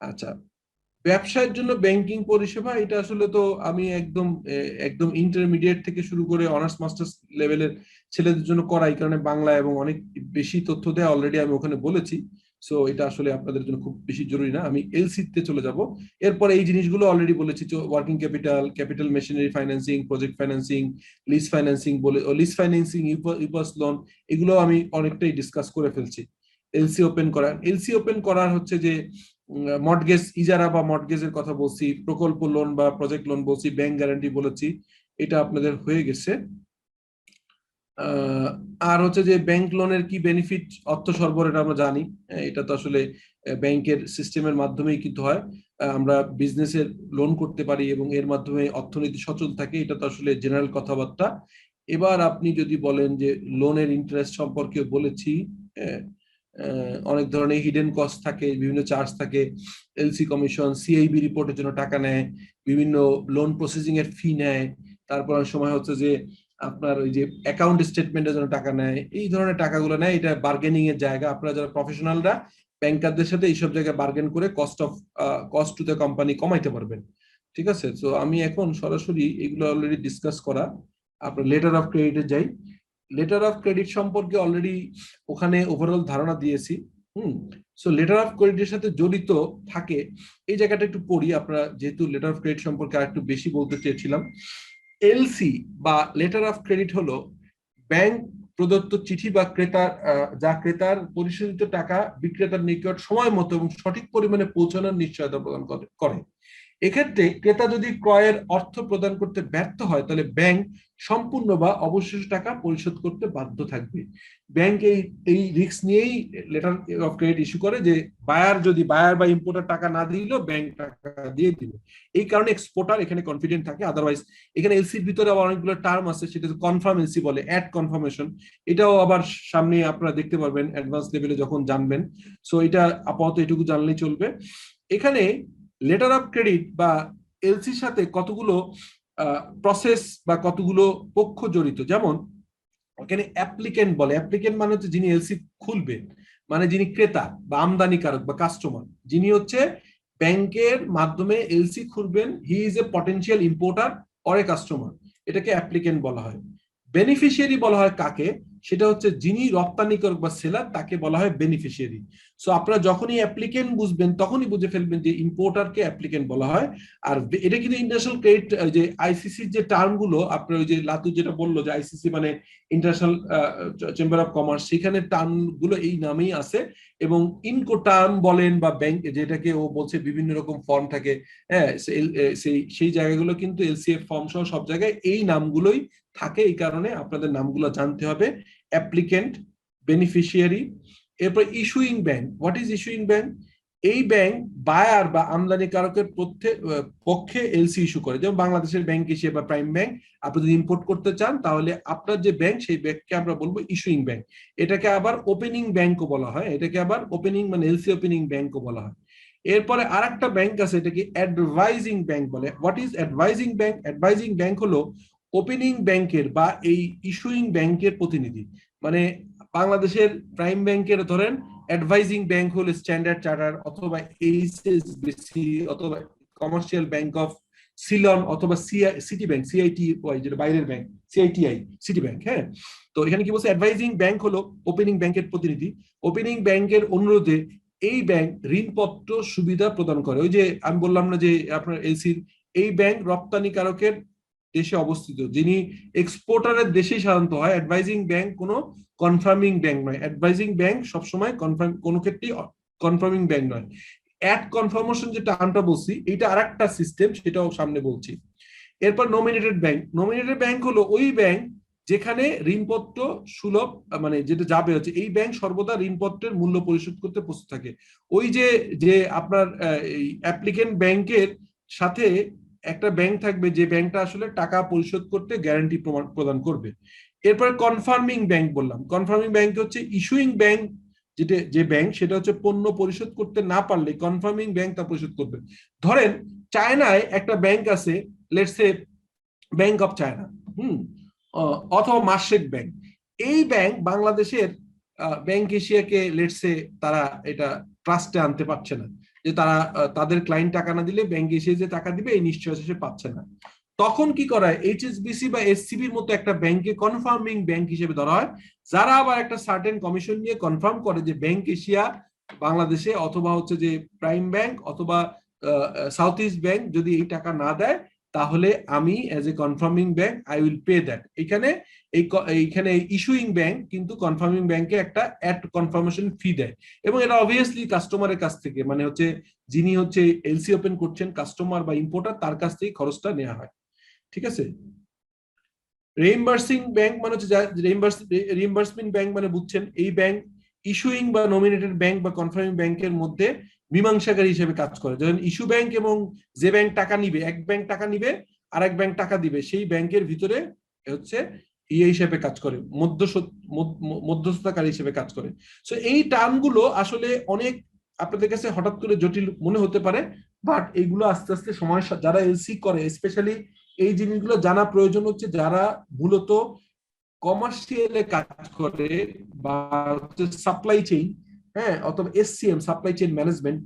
আচ্ছা, ব্যবসায়ের জন্য ব্যাংকিং পরিষেবা, এটা আসলে তো আমি একদম ইন্টারমিডিয়েট থেকে শুরু করে অনার্স মাস্টার্স লেভেলের ছেলেদের জন্য করাই, কারণে বাংলা এবং অনেক বেশি তথ্য দেয়া অলরেডি আমি ওখানে বলেছি। সো এটা আসলে আপনাদের জন্য খুব বেশি জরুরি না। আমি এলসি তে চলে যাব। এরপরে এই জিনিসগুলো অলরেডি বলেছি, working capital machinery financing, project financing, lease financing, UPAS loan, এগুলো আমি অনেকটাই ডিসকাস করে ফেলছি। এলসি ওপেন করার হচ্ছে যে মর্টগেজ ইজারা বা মর্টগেজের কথা বলছি, প্রকল্প লোন বা প্রজেক্ট লোন বলছি, ব্যাংক গ্যারান্টি বলেছি, এটা আপনাদের হয়ে গেছে। আর হচ্ছে যে ব্যাংক লোনের কি বেনিফিট, অর্থ সরবরাহ, এটা আমরা জানি। এটা তো আসলে ব্যাংকের সিস্টেমের মাধ্যমেই কিন্তু হয়। আমরা বিজনেসের লোন করতে পারি এবং এর মাধ্যমে অর্থনীতি সচল থাকে, এটা তো আসলে জেনারেল কথাবার্তা। এবার আপনি যদি বলেন যে লোনের ইন্টারেস্ট সম্পর্কে বলেছি, অনেক ধরনের হিডেন কস্ট থাকে, বিভিন্ন চার্জ থাকে, এলসি কমিশন, সিআইবি রিপোর্টের জন্য টাকা নেয়, বিভিন্ন লোন প্রসেসিং এর ফি নেয়, তারপর সময় হচ্ছে যে আপনার ওই যে অ্যাকাউন্ট স্টেটমেন্টের জন্য টাকা নেয়, এই ধরনের টাকাগুলো নেয়। এটা বার্গেনিং এর জায়গা, আপনারা যারা প্রফেশনালরা ব্যাংকারদের সাথে এইসব জায়গায় বার্গেন করে কস্ট টু দ্য কোম্পানি কমাইতে পারবেন, ঠিক আছে? তো আমি এখন সরাসরি এগুলো অলরেডি ডিসকাস করা, আপনার লেটার অফ ক্রেডিটে যাই। লেটার অফ ক্রেডিট সম্পর্কে অলরেডি ওখানে ওভারঅল ধারণা দিয়েছি। সো লেটার অফ ক্রেডিটের সাথে জড়িত থাকে এই জায়গাটা একটু পড়ি, আপনারা যেহেতু লেটার অফ ক্রেডিট সম্পর্কে আর একটু বেশি বলতে চেয়েছিলাম। এলসি বা লেটার অফ ক্রেডিট হলো ব্যাংক প্রদত্ত চিঠি বা যা ক্রেতার পরিশোধিত টাকা বিক্রেতার নিকট সময় মতো এবং সঠিক পরিমাণে পৌঁছানোর নিশ্চয়তা প্রদান করে। এক্ষেত্রে ক্রেতা যদি ক্রয়ের অর্থ প্রদান করতে ব্যর্থ হয় তাহলে ব্যাংক সম্পূর্ণ বা অবশিষ্ট টাকা পরিশোধ করতে বাধ্য থাকবে। ব্যাংক এই রিস্ক নিয়েই লেটার অফ ক্রেডিট ইস্যু করে যে বায়ার বা ইম্পোর্টার টাকা না দিলেও ব্যাংক টাকা দিয়ে দিবে। এই কারণে এক্সপোর্টার এখানে কনফিডেন্ট থাকে। আদারওয়াইজ এখানে এলসির ভিতরে আবার অনেকগুলো টার্ম আছে, সেটা কনফার্ম এলসি বলে, অ্যাড কনফার্মেশন। এটাও আবার সামনে আপনারা দেখতে পারবেন অ্যাডভান্স লেভেলে যখন জানবেন। সো এটা আপাতত এটুকু জানলেই চলবে। এখানে লেটার অফ ক্রেডিট বা এলসির সাথে কতগুলো প্রসেস বা কতগুলো পক্ষ জড়িত, যেমন এখানে অ্যাপ্লিকেন্ট বলে। অ্যাপ্লিকেন্ট মানে হচ্ছে যিনি এলসি খুলবে, মানে যিনি ক্রেতা বা আমদানিকারক বা কাস্টমার, যিনি হচ্ছে ব্যাংকের মাধ্যমে এলসি খুলবেন, he is a potential importer or a customer, এটাকে অ্যাপ্লিকেন্ট বলা হয়। বেনিফিশিয়ারি বলা হয় কাকে, সেটা হচ্ছে যিনি রপ্তানিকারক বা সেলার, তাকে বলা হয় বেনিফিশিয়ারি। সো আপনারা যখনই অ্যাপ্লিকেন্ট বুঝবেন তখনই বুঝে ফেলবেন যে ইম্পোর্টারকে অ্যাপ্লিকেন্ট বলা হয়। আর এটা কিন্তু ইন্টারন্যাশনাল ক্রেডিট যে আইসিসির যে টার্ম গুলো, আপনার ওই যে লাতু যেটা বললো যে আইসিসি মানে ইন্টারন্যাশনাল চেম্বার অফ কমার্স, সেখানে টার্ম গুলো এই নামেই আছে। এবং ইনকো টার্ম বলেন বা ব্যাংক যেটাকে ও বলছে বিভিন্ন রকম ফর্ম থাকে, হ্যাঁ, সেই জায়গাগুলো কিন্তু এলসিএফ ফর্ম সহ সব জায়গায় এই নামগুলোই থাকে। এই কারণে আপনাদের নামগুলো জানতে হবে, অ্যাপ্লিকেন্ট, বেনিফিশিয়ারি। এরপর issuing bank. What is issuing bank? এই ব্যাংক বায়ার বা আমদানিকারকের পক্ষে এলসি ইস্যু করে। যেমন বাংলাদেশের ব্যাংক এশিয়া বা প্রাইম ব্যাংক, আপনি যদি ইম্পোর্ট করতে চান তাহলে আপনার যে ব্যাংক, সেই ব্যাংককে আমরা বলবো ইস্যুইং ব্যাংক। এটাকে আবার ওপেনিং ব্যাংকও বলা হয়, এটাকে আবার ওপেনিং মানে এলসি ওপেনিং ব্যাংকও বলা হয়। এরপরে আরেকটা ব্যাংক আছে, এটাকে অ্যাডভাইজিং ব্যাংক বলে। What is advising bank? Advising bank হলো ওপেনিং ব্যাংকের বা এই ইস্যুইং ব্যাংকের প্রতিনিধি। মানে বাংলাদেশের প্রাইম ব্যাংকের ধরেন অ্যাডভাইজিং ব্যাংক হলো স্ট্যান্ডার্ড চার্টার অথবা এইচএসবিসি অথবা কমার্শিয়াল ব্যাংক অফ সিলন অথবা সিটি ব্যাংক, সিআইটিআই যেটা বাইরের ব্যাংক, সিআইটিআই সিটি ব্যাংক। হ্যাঁ, তো এখানে কি বলছে, অ্যাডভাইজিং ব্যাংক হলো ওপেনিং ব্যাংকের প্রতিনিধি। ওপেনিং ব্যাংকের অনুরোধে এই ব্যাংক ঋণপত্র সুবিধা প্রদান করে। ওই যে আমি বললাম না যে আপনার এলসির, এই ব্যাংক রপ্তানিকারকের দেশে অবস্থিত, যিনি এক্সপোর্টারের দেশেই সাধারণত হয়। অ্যাডভাইজিং ব্যাংক কোনো কনফার্মিং ব্যাংক নয়। অ্যাডভাইজিং ব্যাংক সবসময় কোনো ক্ষেত্রেই কনফার্মিং ব্যাংক নয়। অ্যাট কনফার্মেশন যে টার্মটা বলছি, এটা আরেকটা সিস্টেম, সেটাও সামনে বলছি। এরপর নমিনেটেড ব্যাংক। নমিনেটেড ব্যাংক হলো ওই ব্যাংক যেখানে ঋণপত্র সুলভ, মানে যেটা যাবে হচ্ছে এই ব্যাংক সর্বদা ঋণপত্রের মূল্য পরিশোধ করতে প্রস্তুত থাকে। ওই যে আপনার অ্যাপ্লিকেন্ট ব্যাংকের সাথে একটা ব্যাংক থাকবে যে ব্যাংকটা আসলে টাকা পরিশোধ করতে গ্যারান্টি প্রদান করবে। এরপরে কনফার্মিং ব্যাংক বললাম। কনফার্মিং ব্যাংক হচ্ছে ইস্যুইং ব্যাংক, যে ব্যাংক সেটা হচ্ছে পণ্য পরিশোধ করতে না পারলে কনফার্মিং ব্যাংক তা পরিশোধ করবে। ধরেন চায়নায় একটা ব্যাংক আছে, let's say bank of China, অথবা মার্শেক ব্যাংক। এই ব্যাংক বাংলাদেশের ব্যাংক এশিয়াকে লেটস সে তারা এটা ট্রাস্টে আনতে পারছে না, যে তারা তাদের ক্লায়েন্ট টাকা না দিলে ব্যাংক এসে যে টাকা দিবে এই নিশ্চয়তা সে পাচ্ছে না। তখন কি করা হয়, এইচএসবিসি বা এসসিবির মতো একটা ব্যাংকে কনফার্মিং ব্যাংক হিসেবে ধরা হয়, যারা আবার একটা সার্টেন কমিশন নিয়ে কনফার্ম করে যে ব্যাংক এশিয়া বাংলাদেশে অথবা হচ্ছে যে প্রাইম ব্যাংক অথবা সাউথ ইস্ট ব্যাংক যদি এই টাকা না দেয় তাহলে আমি as a confirming bank I will pay that. এইখানে ইস্যুইং ব্যাংক কিন্তু কনফার্মিং ব্যাংকে একটা অ্যাট কনফার্মেশন ফি দেয়, এবং এটা অবভিয়াসলি কাস্টমারের কাছ থেকে, মানে হচ্ছে যিনি হচ্ছে এলসি ওপেন করছেন কাস্টমার বা ইম্পোর্টার, তার কাছ থেকে খরচটা নেওয়া হয়। ঠিক আছে। রিইম্বার্সিং ব্যাংক মানে হচ্ছে রিইম্বার্সমেন্ট ব্যাংক মানে বুঝছেন, এই ব্যাংক ইস্যুইং বা নমিনেটেড ব্যাংক বা কনফার্মিং ব্যাংকের মধ্যে মীমাংসাকারী হিসেবে কাজ করে। যখন ইস্যু ব্যাংক এবং যে ব্যাংক টাকা নিবে, এক ব্যাংক টাকা নিবে আর এক ব্যাংক টাকা দিবে, সেই ব্যাংকের ভিতরে হচ্ছে ইয়ে হিসেবে কাজ করে, মধ্যস্থতাকারী হিসেবে কাজ করে। সো এই টার্মগুলো আসলে অনেক আপনাদের কাছে হঠাৎ করে জটিল মনে হতে পারে, বাট এইগুলো আস্তে আস্তে সময় যারা এলসি করে স্পেশালি এই জিনিসগুলো জানা প্রয়োজন হচ্ছে যারা মূলত কমার্শিয়ালে কাজ করে বা সাপ্লাই চেইন, হ্যাঁ, অথবা এসসিএম সাপ্লাই চেইন ম্যানেজমেন্ট,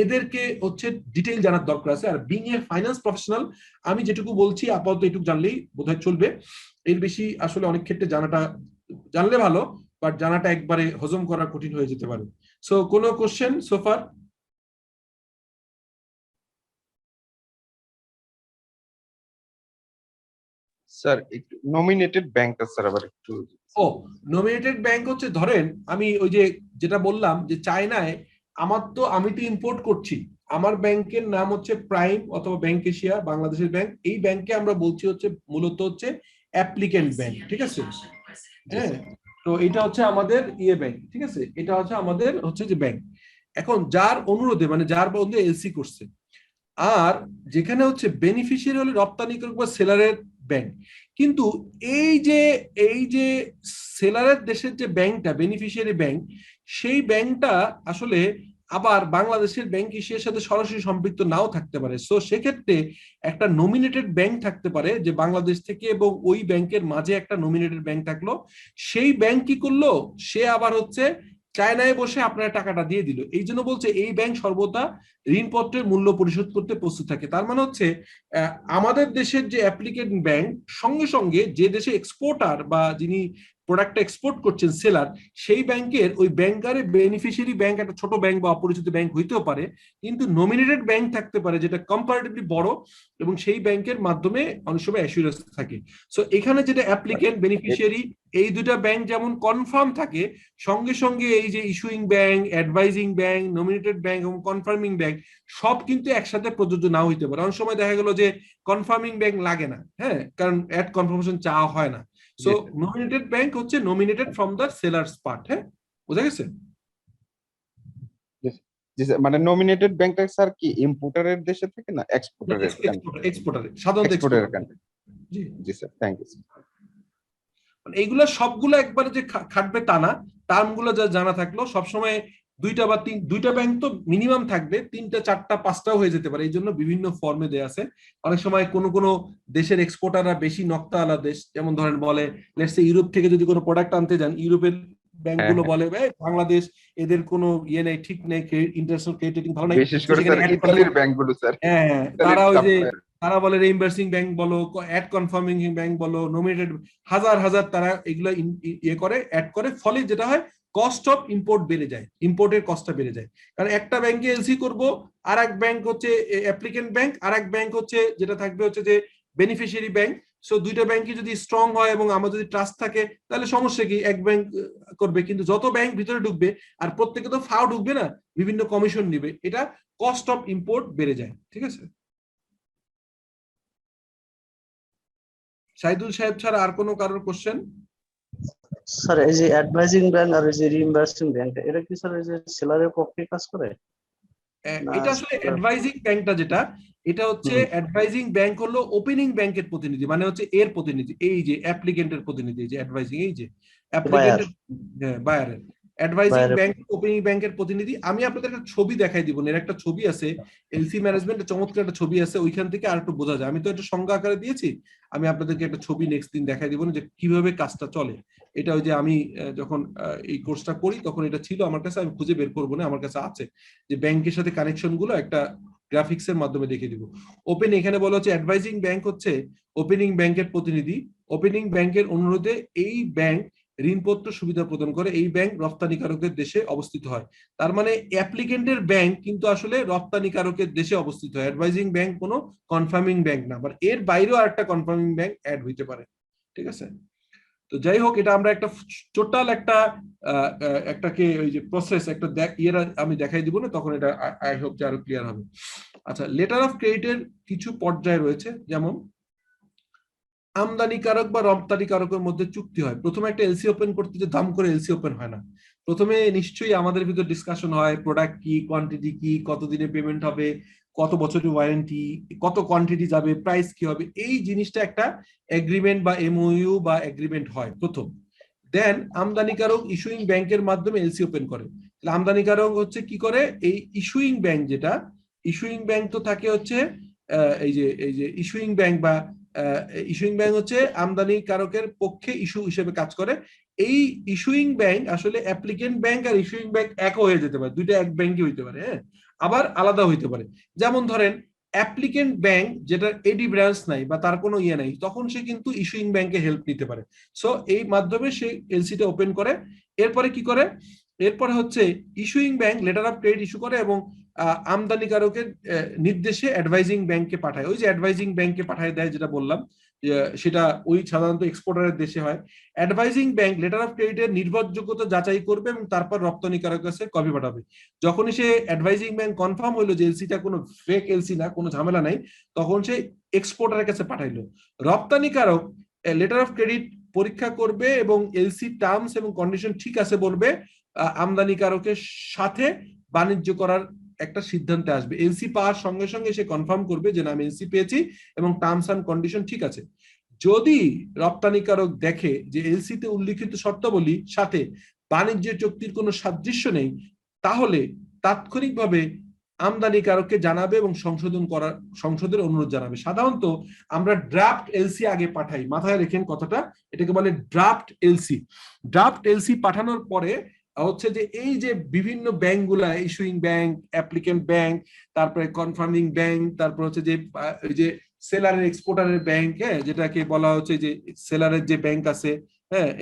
এদেরকে হচ্ছে ডিটেইল জানার দরকার আছে। Are being a finance professional আমি যেটুকু বলছি আপাতত এটুকু জানলেই বোধহয় চলবে। এর বেশি আসলে অনেক ক্ষেত্রে জানলে ভালো, বাট জানাটা একবারে হজম করা কঠিন হয়ে যেতে পারে। সো কোনো কোশ্চেন সোফার? স্যার একটু নমিনেটেড ব্যাংকটা স্যার আবার একটু। ও, নমিনেটেড ব্যাংক হচ্ছে ধরেন আমি ওই যে যেটা বললাম যে চায়নায় আমি তো ইম্পোর্ট করছি, আমার ব্যাংকের নাম হচ্ছে প্রাইম অথবা ব্যাংক এশিয়া, বাংলাদেশের ব্যাংক। এই ব্যাংকে আমরা বলছি হচ্ছে মূলত হচ্ছে অ্যাপ্লিকেন্ট ব্যাংক, ঠিক আছে? হ্যাঁ, তো এটা হচ্ছে আমাদের ব্যাংক, ঠিক আছে? এটা হচ্ছে আমাদের হচ্ছে যে ব্যাংক। এখন যার অনুরোধে মানে যার বন্ধে এলসি করছে, আর যেখানে হচ্ছে বেনিফিশিয়ারি হলে রপ্তানিকারক বা সেলারের ব্যাংক। কিন্তু এই যে সেলারের দেশের যে ব্যাংকটা বেনিফিশিয়ারি ব্যাংক, সেই ব্যাংকটা আসলে আবার বাংলাদেশের ব্যাংক এশিয়ার সাথে সরাসরি সম্পৃক্ত নাও থাকতে পারে। সো সেক্ষেত্রে একটা নমিনেটেড ব্যাংক থাকতে পারে যে বাংলাদেশ থেকে, এবং ওই ব্যাংকের মাঝে একটা নমিনেটেড ব্যাংক থাকলো। সেই ব্যাংক কি করলো, সে আবার হচ্ছে চায়নায় বসে আপনার টাকাটা দিয়ে দিল। এই জন্য বলছে এই ব্যাংক সর্বদা ঋণপত্রের মূল্য পরিশোধ করতে প্রস্তুত থাকে। তার মানে হচ্ছে আমাদের দেশের যে অ্যাপ্লিকেন্ট ব্যাংক, সঙ্গে সঙ্গে যে দেশে এক্সপোর্টার বা যিনি প্রোডাক্টটা এক্সপোর্ট করছেন সেলার, সেই ব্যাংকের ওই ব্যাংকারের বেনিফিশিয়ারি ব্যাংক একটা ছোট ব্যাংক বা অপরিচিত ব্যাংক হইতেও পারে, কিন্তু নমিনেটেড ব্যাংক থাকতে পারে যেটা কম্পারেটিভলি বড়, এবং সেই ব্যাংকের মাধ্যমে অনেক সময় অ্যাসুরেন্স থাকে। সো এখানে যেটা অ্যাপ্লিকেন্ট বেনিফিশিয়ারি, এই দুটা ব্যাংক যেমন কনফার্ম থাকে, সঙ্গে সঙ্গে এই যে issuing bank, advising bank, nominated bank এবং কনফার্মিং ব্যাংক সব কিন্তু একসাথে প্রযোজ্য নাও হইতে পারে। অনেক সময় দেখা গেল যে কনফার্মিং ব্যাংক লাগে না, হ্যাঁ, কারণ অ্যাড কনফার্মেশন চাওয়া হয় না। সো নমিনেটেড ব্যাংক হচ্ছে nominated from the sellers part. হ্যাঁ, বোঝা গেছে? জি স্যার, মানে নমিনেটেড ব্যাংকটা স্যার কি ইম্পোর্টারের দেশে থেকে না এক্সপোর্টারের? এক্সপোর্টারের, সাধারণত এক্সপোর্টারের কান্ট্রি। জি জি স্যার, থ্যাংক ইউ। এইগুলা সবগুলো একবারে যে খাটবে তা না, টার্মগুলো যা জানা থাকলো সবসময় দুইটা ব্যাংক তো মিনিমাম থাকবে, 3টা 4টা 5টাও হয়ে যেতে পারে। এই জন্য বিভিন্ন ফর্মে দেয়া আছে। অনেক সময় কোনো দেশের এক্সপোর্টাররা বেশি নক্তাওয়ালা দেশ, যেমন ধরেন বলে লেটস সে ইউরোপ থেকে যদি কোনো প্রোডাক্ট আনতে যান, ইউরোপের ব্যাংকগুলো বলে বাংলাদেশ এদের কোনো নেই, ঠিক নেই, ইন্টারন্যাশনাল ক্রেডিট রেটিং ভালো নাই, বিশেষ করে স্যার ইতালির ব্যাংকগুলো স্যার। হ্যাঁ, তারা ওই যে তারা বলে রিইম্বার্সিং ব্যাংক বলো, অ্যাড কনফার্মিং ব্যাংক বলো, নমিনেটেড, হাজার তারা এগুলো অ্যাড করে। ফলে যেটা হয়, কস্ট অফ ইম্পোর্ট বেড়ে যায়, ইম্পোর্টের কস্টটা বেড়ে যায়। কারণ একটা ব্যাংকে এলসি করব, আর এক ব্যাংক হচ্ছে অ্যাপ্লিকেন্ট ব্যাংক, আর এক ব্যাংক হচ্ছে যেটা থাকবে হচ্ছে যে বেনিফিশিয়ারি ব্যাংক। সো দুইটা ব্যাংকই যদি স্ট্রং হয় এবং আমার যদি ট্রাস্ট থাকে, তাহলে সমস্যা কি, এক ব্যাংক করবে। কিন্তু যত ব্যাংক ভিতরে ঢুকবে, আর প্রত্যেকে তো ফাও ঢুকবে না, বিভিন্ন কমিশন নিবে, এটা কস্ট অফ ইম্পোর্ট বেড়ে যায়। ঠিক আছে, সাইদুল সাহেব ছাড়া আর কোনো কারোর কোশ্চেন? স্যার এই যে অ্যাডভাইজিং ব্যাংক আর এই যে রিইম্বার্সিং ব্যাংক, এটা কি স্যার এই যে সেলারের পক্ষে কাজ করে? এটা আসলে অ্যাডভাইজিং ব্যাংকটা যেটা, এটা হচ্ছে অ্যাডভাইজিং ব্যাংক হলো ওপেনিং ব্যাংকের প্রতিনিধি, মানে হচ্ছে এর প্রতিনিধি, এই যে অ্যাপ্লিকেন্টের প্রতিনিধি, যে অ্যাডভাইজিং, এই যে অ্যাপ্লিকেন্টের, হ্যাঁ, বায়ারের। অ্যাডভাইজিং ব্যাংক ওপেনিং ব্যাংকের প্রতিনিধি। আমি আপনাদের একটা ছবি দেখাই দিব, এর একটা ছবি আছে, এলসি ম্যানেজমেন্টের চমৎকার একটা ছবি আছে, ওইখান থেকে আর একটু বোঝা যায়। আমি তো একটা সংজ্ঞা আকারে দিয়েছি, আমি আপনাদেরকে একটা ছবি নেক্সট দিন দেখাই দিব যে কিভাবে কাজটা চলে। এটা ওই যে আমি যখন এই কোর্সটা করি তখন এটা ছিল আমার কাছে, আমি খুঁজে বের করবো না, আমার কাছে আছে, যে ব্যাংকের সাথে কানেকশন গুলো একটা গ্রাফিক্স এর মাধ্যমে দেখে দিব। ওপেন, এখানে বলা হচ্ছে অ্যাডভাইজিং ব্যাংক হচ্ছে ওপেনিং ব্যাংকের প্রতিনিধি। ওপেনিং ব্যাংকের অনুরোধে এই ব্যাংক ঋণপত্র সুবিধা প্রদান করে। এই ব্যাংক রপ্তানিকারকের দেশে অবস্থিত হয়। তার মানে অ্যাপ্লিকেন্টের ব্যাংক কিন্তু আসলে রপ্তানিকারকের দেশে অবস্থিত হয়। অ্যাডভাইজিং ব্যাংক কোনো কনফার্মিং ব্যাংক না, বাট এর বাইরেও আরেকটা কনফার্মিং ব্যাংক অ্যাড হইতে পারে। ঠিক আছে, তো যাই হোক, এটা আমরা একটা টোটাল একটাকে ওই যে প্রসেস একটা আমি দেখাই দিব না, তখন এটা আই হোপ যে আরো ক্লিয়ার হবে। আচ্ছা, লেটার অফ ক্রেডিটের কিছু পর্যায় রয়েছে, যেমন আমদানিকারক বা রপ্তানিকারকের মধ্যে চুক্তি হয়। প্রথমে একটা এলসি ওপেন করতে যে দাম করে এলসি ওপেন হয় না। প্রথমে নিশ্চয়ই আমাদের ভিতর ডিসকাশন হয়, প্রোডাক্ট কি, কোয়ান্টিটি কি, কতদিনে পেমেন্ট হবে, কত বছরের ওয়ারেন্টি, কত কোয়ান্টিটি যাবে, প্রাইস কি হবে, এই জিনিসটা একটা এগ্রিমেন্ট বা এমওইউ বা এগ্রিমেন্ট হয় প্রথম। দেন আমদানিকারক ইস্যুইং ব্যাংকের মাধ্যমে এলসি ওপেন করে। আমদানিকারক হচ্ছে কি করে, এই ইস্যুইং ব্যাংক, যেটা ইস্যুইং ব্যাংক তো থাকে হচ্ছে এই যে ইস্যুইং ব্যাংক বা ইস্যুইং ব্যাংক হচ্ছে আমদানিকারকের পক্ষে ইস্যু হিসেবে কাজ করে। এই ইস্যুইং ব্যাংক আসলে অ্যাপ্লিকেন্ট ব্যাংক আর ইস্যুইং ব্যাংক একও হয়ে যেতে পারে, দুইটা এক ব্যাংকই হইতে পারে, হ্যাঁ, আবার আলাদা হইতে পারে। যেমন ধরেন অ্যাপ্লিকেন্ট ব্যাংক যেটার এডি ব্রাঞ্চ নাই বা তার কোনো ইয়ে নাই, তখন সে কিন্তু ইস্যুইং ব্যাংকে হেল্প নিতে পারে। সো এই মাধ্যমে সে এলসিটা ওপেন করে। এরপরে কি করে, এরপরে হচ্ছে issuing bank letter of credit issue করে এবং আমদানিকারকের নির্দেশে অ্যাডভাইজিং ব্যাংকে পাঠায়। ওই যে অ্যাডভাইজিং ব্যাংকে পাঠায় দেয় যেটা বললাম, সেটা ওই সাধারণত এক্সপোর্টারের দেশে হয়। অ্যাডভাইজিং ব্যাংক লেটার অফ ক্রেডিটের নির্ভরযোগ্যতা যাচাই করবে এবং তারপর রপ্তানিকারকের কাছে কপি পাঠাবে। যখনই সে অ্যাডভাইজিং ব্যাংক কনফার্ম হইলো যে এলসিটা কোনো ফেক এলসি না, কোনো ঝামেলা নাই, তখন সে এক্সপোর্টারের কাছে পাঠাইলো। রপ্তানিকারক লেটার অফ ক্রেডিট পরীক্ষা করবে এবং এলসি টার্মস এবং কন্ডিশন ঠিক আছে বলবে, আমদানিকারকের সাথে বাণিজ্য করার একটা সিদ্ধান্তে আসবে। এলসি পাওয়ার সঙ্গে সঙ্গে সে কনফার্ম করবে যে না আমি এলসি পেয়েছি এবং টার্মস এন্ড কন্ডিশন ঠিক আছে। যদি রপ্তানিকারক দেখে যে এলসিতে উল্লিখিত শর্তাবলী সাথে বাণিজ্য চুক্তির কোনো সাদৃশ্য নেই, তাহলে তাৎক্ষণিকভাবে আমদানিকারককে জানাবে এবং সংশোধনের অনুরোধ জানাবে। সাধারণত আমরা ড্রাফট এলসি আগে পাঠাই, মাথায় রেখেন কথাটা, এটাকে বলে ড্রাফট এলসি। ড্রাফট এলসি পাঠানোর পরে হচ্ছে যে এই যে বিভিন্ন ব্যাংকগুলা, ইস্যুইং ব্যাংক, অ্যাপ্লিকেন্ট ব্যাংক, তারপরে কনফার্মিং ব্যাংক, তারপর হচ্ছে যে সেলারের এক্সপোর্টারের ব্যাংক, যেটাকে বলা হচ্ছে যে সেলারের যে ব্যাংক আছে,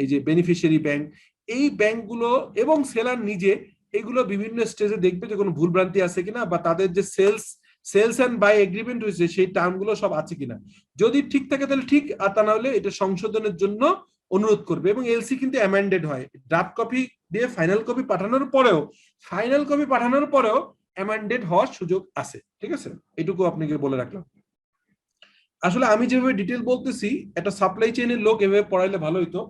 এই যে বেনিফিশিয়ারি ব্যাংক, এই ব্যাংকগুলো এবং সেলার নিজে, এগুলো বিভিন্ন স্টেজে দেখবে যে কোনো ভুলভ্রান্তি আছে কিনা, বা তাদের যে সেলস এন্ড বাই এগ্রিমেন্ট হয়েছে সেই টার্মগুলো সব আছে কিনা। যদি ঠিক থাকে তাহলে ঠিক, আর তা না হলে এটা সংশোধনের জন্য অনুরোধ করবে। এবং এলসি কিন্তু অ্যামেন্ডেড হয়, ড্রাফট কপি দিয়ে ফাইনাল কপি পাঠানোর পরেও অ্যামেন্ডেড হওয়ার সুযোগ আছে। ঠিক আছে, এটুকু আপনাকে বলে রাখলাম। আসলে আমি যেভাবে ডিটেল বলতেছি, একটা সাপ্লাই চেইনের লোক এভাবে পড়াইলে ভালো হইতো।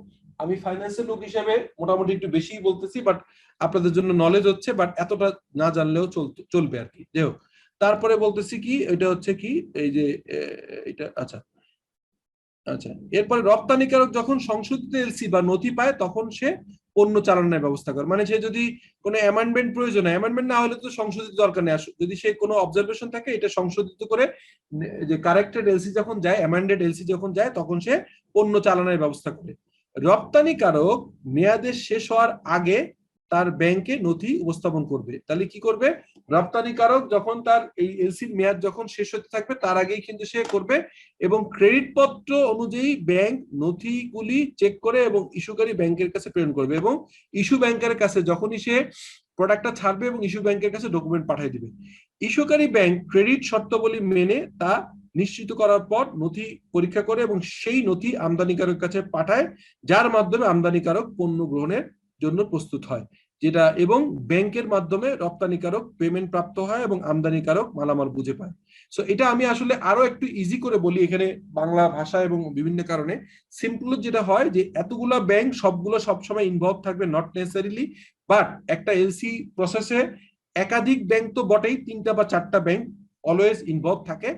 আমি ফাইন্যান্সের লোক হিসেবে মোটামুটি একটু বেশি বলতেছি, বাট আপনাদের জন্য নলেজ হচ্ছে, বাট এতটা না জানলেও চলবে আর কি। যাই হোক, তারপরে বলতেছি কি, এটা হচ্ছে কি, এই যে এটা আচ্ছা, এরপরে রপ্তানিকারক যখন সংশোধিত এলসি বা নথি পায় তখন সে পণ্য চালানোর ব্যবস্থা করে। মানে সে যদি কোনো অ্যামেন্ডমেন্ট প্রয়োজন হয়, অ্যামেন্ডমেন্ট না হলে তো সংশোধিত দরকার নেই, যদি সে কোনো অবজারভেশন থাকে এটা সংশোধিত করে, যে কারেক্টেড এলসি যখন যায়, অ্যামেন্ডেড এলসি যখন যায়, তখন সে পণ্য চালানোর ব্যবস্থা করে। রপ্তানিকারক মেয়াদের শেষ হওয়ার আগে তার ব্যাংকে নথি উপস্থাপন করবে। তাহলে কি করবে, রপ্তানিকারক যখন তার এই এলসির মেয়াদ যখন শেষ হতে থাকবে তার আগেই কিন্তু সে করবে, এবং ক্রেডিট পত্র অনুযায়ী ব্যাংক নথিগুলি চেক করে এবং ইস্যুকারী ব্যাংকের কাছে প্রেরণ করবে, এবং ইস্যু ব্যাংকের কাছে যখনই সে প্রোডাক্টটা ছাড়বে এবং ইস্যু ব্যাংকের কাছে ডকুমেন্ট পাঠিয়ে দিবে। ইস্যুকারী ব্যাংক ক্রেডিট শর্তাবলী মেনে তা নিশ্চিত করার পর নথি পরীক্ষা করে এবং সেই নথি আমদানিকারকের কাছে পাঠায়, যার মাধ্যমে আমদানিকারক পণ্য গ্রহণের জন্য প্রস্তুত হয়, যেটা এবং ব্যাংকের মাধ্যমে রপ্তানিকারক পেমেন্ট প্রাপ্ত হয় এবং আমদানিকারক মালামাল বুঝে পায়। সো এটা আমি আসলে আরো একটু ইজি করে বলি এখানে বাংলা ভাষা এবং বিভিন্ন কারণে। সিম্পল যেটা হয় যে এতগুলা ব্যাংক সবগুলো সবসময় ইনভলভ থাকবে নট নেসেসারিলি, বাট একটা এলসি প্রসেসে একাধিক ব্যাংক তো বটেই, 3টা বা 4টা ব্যাংক অলওয়েজ ইনভলভ থাকে।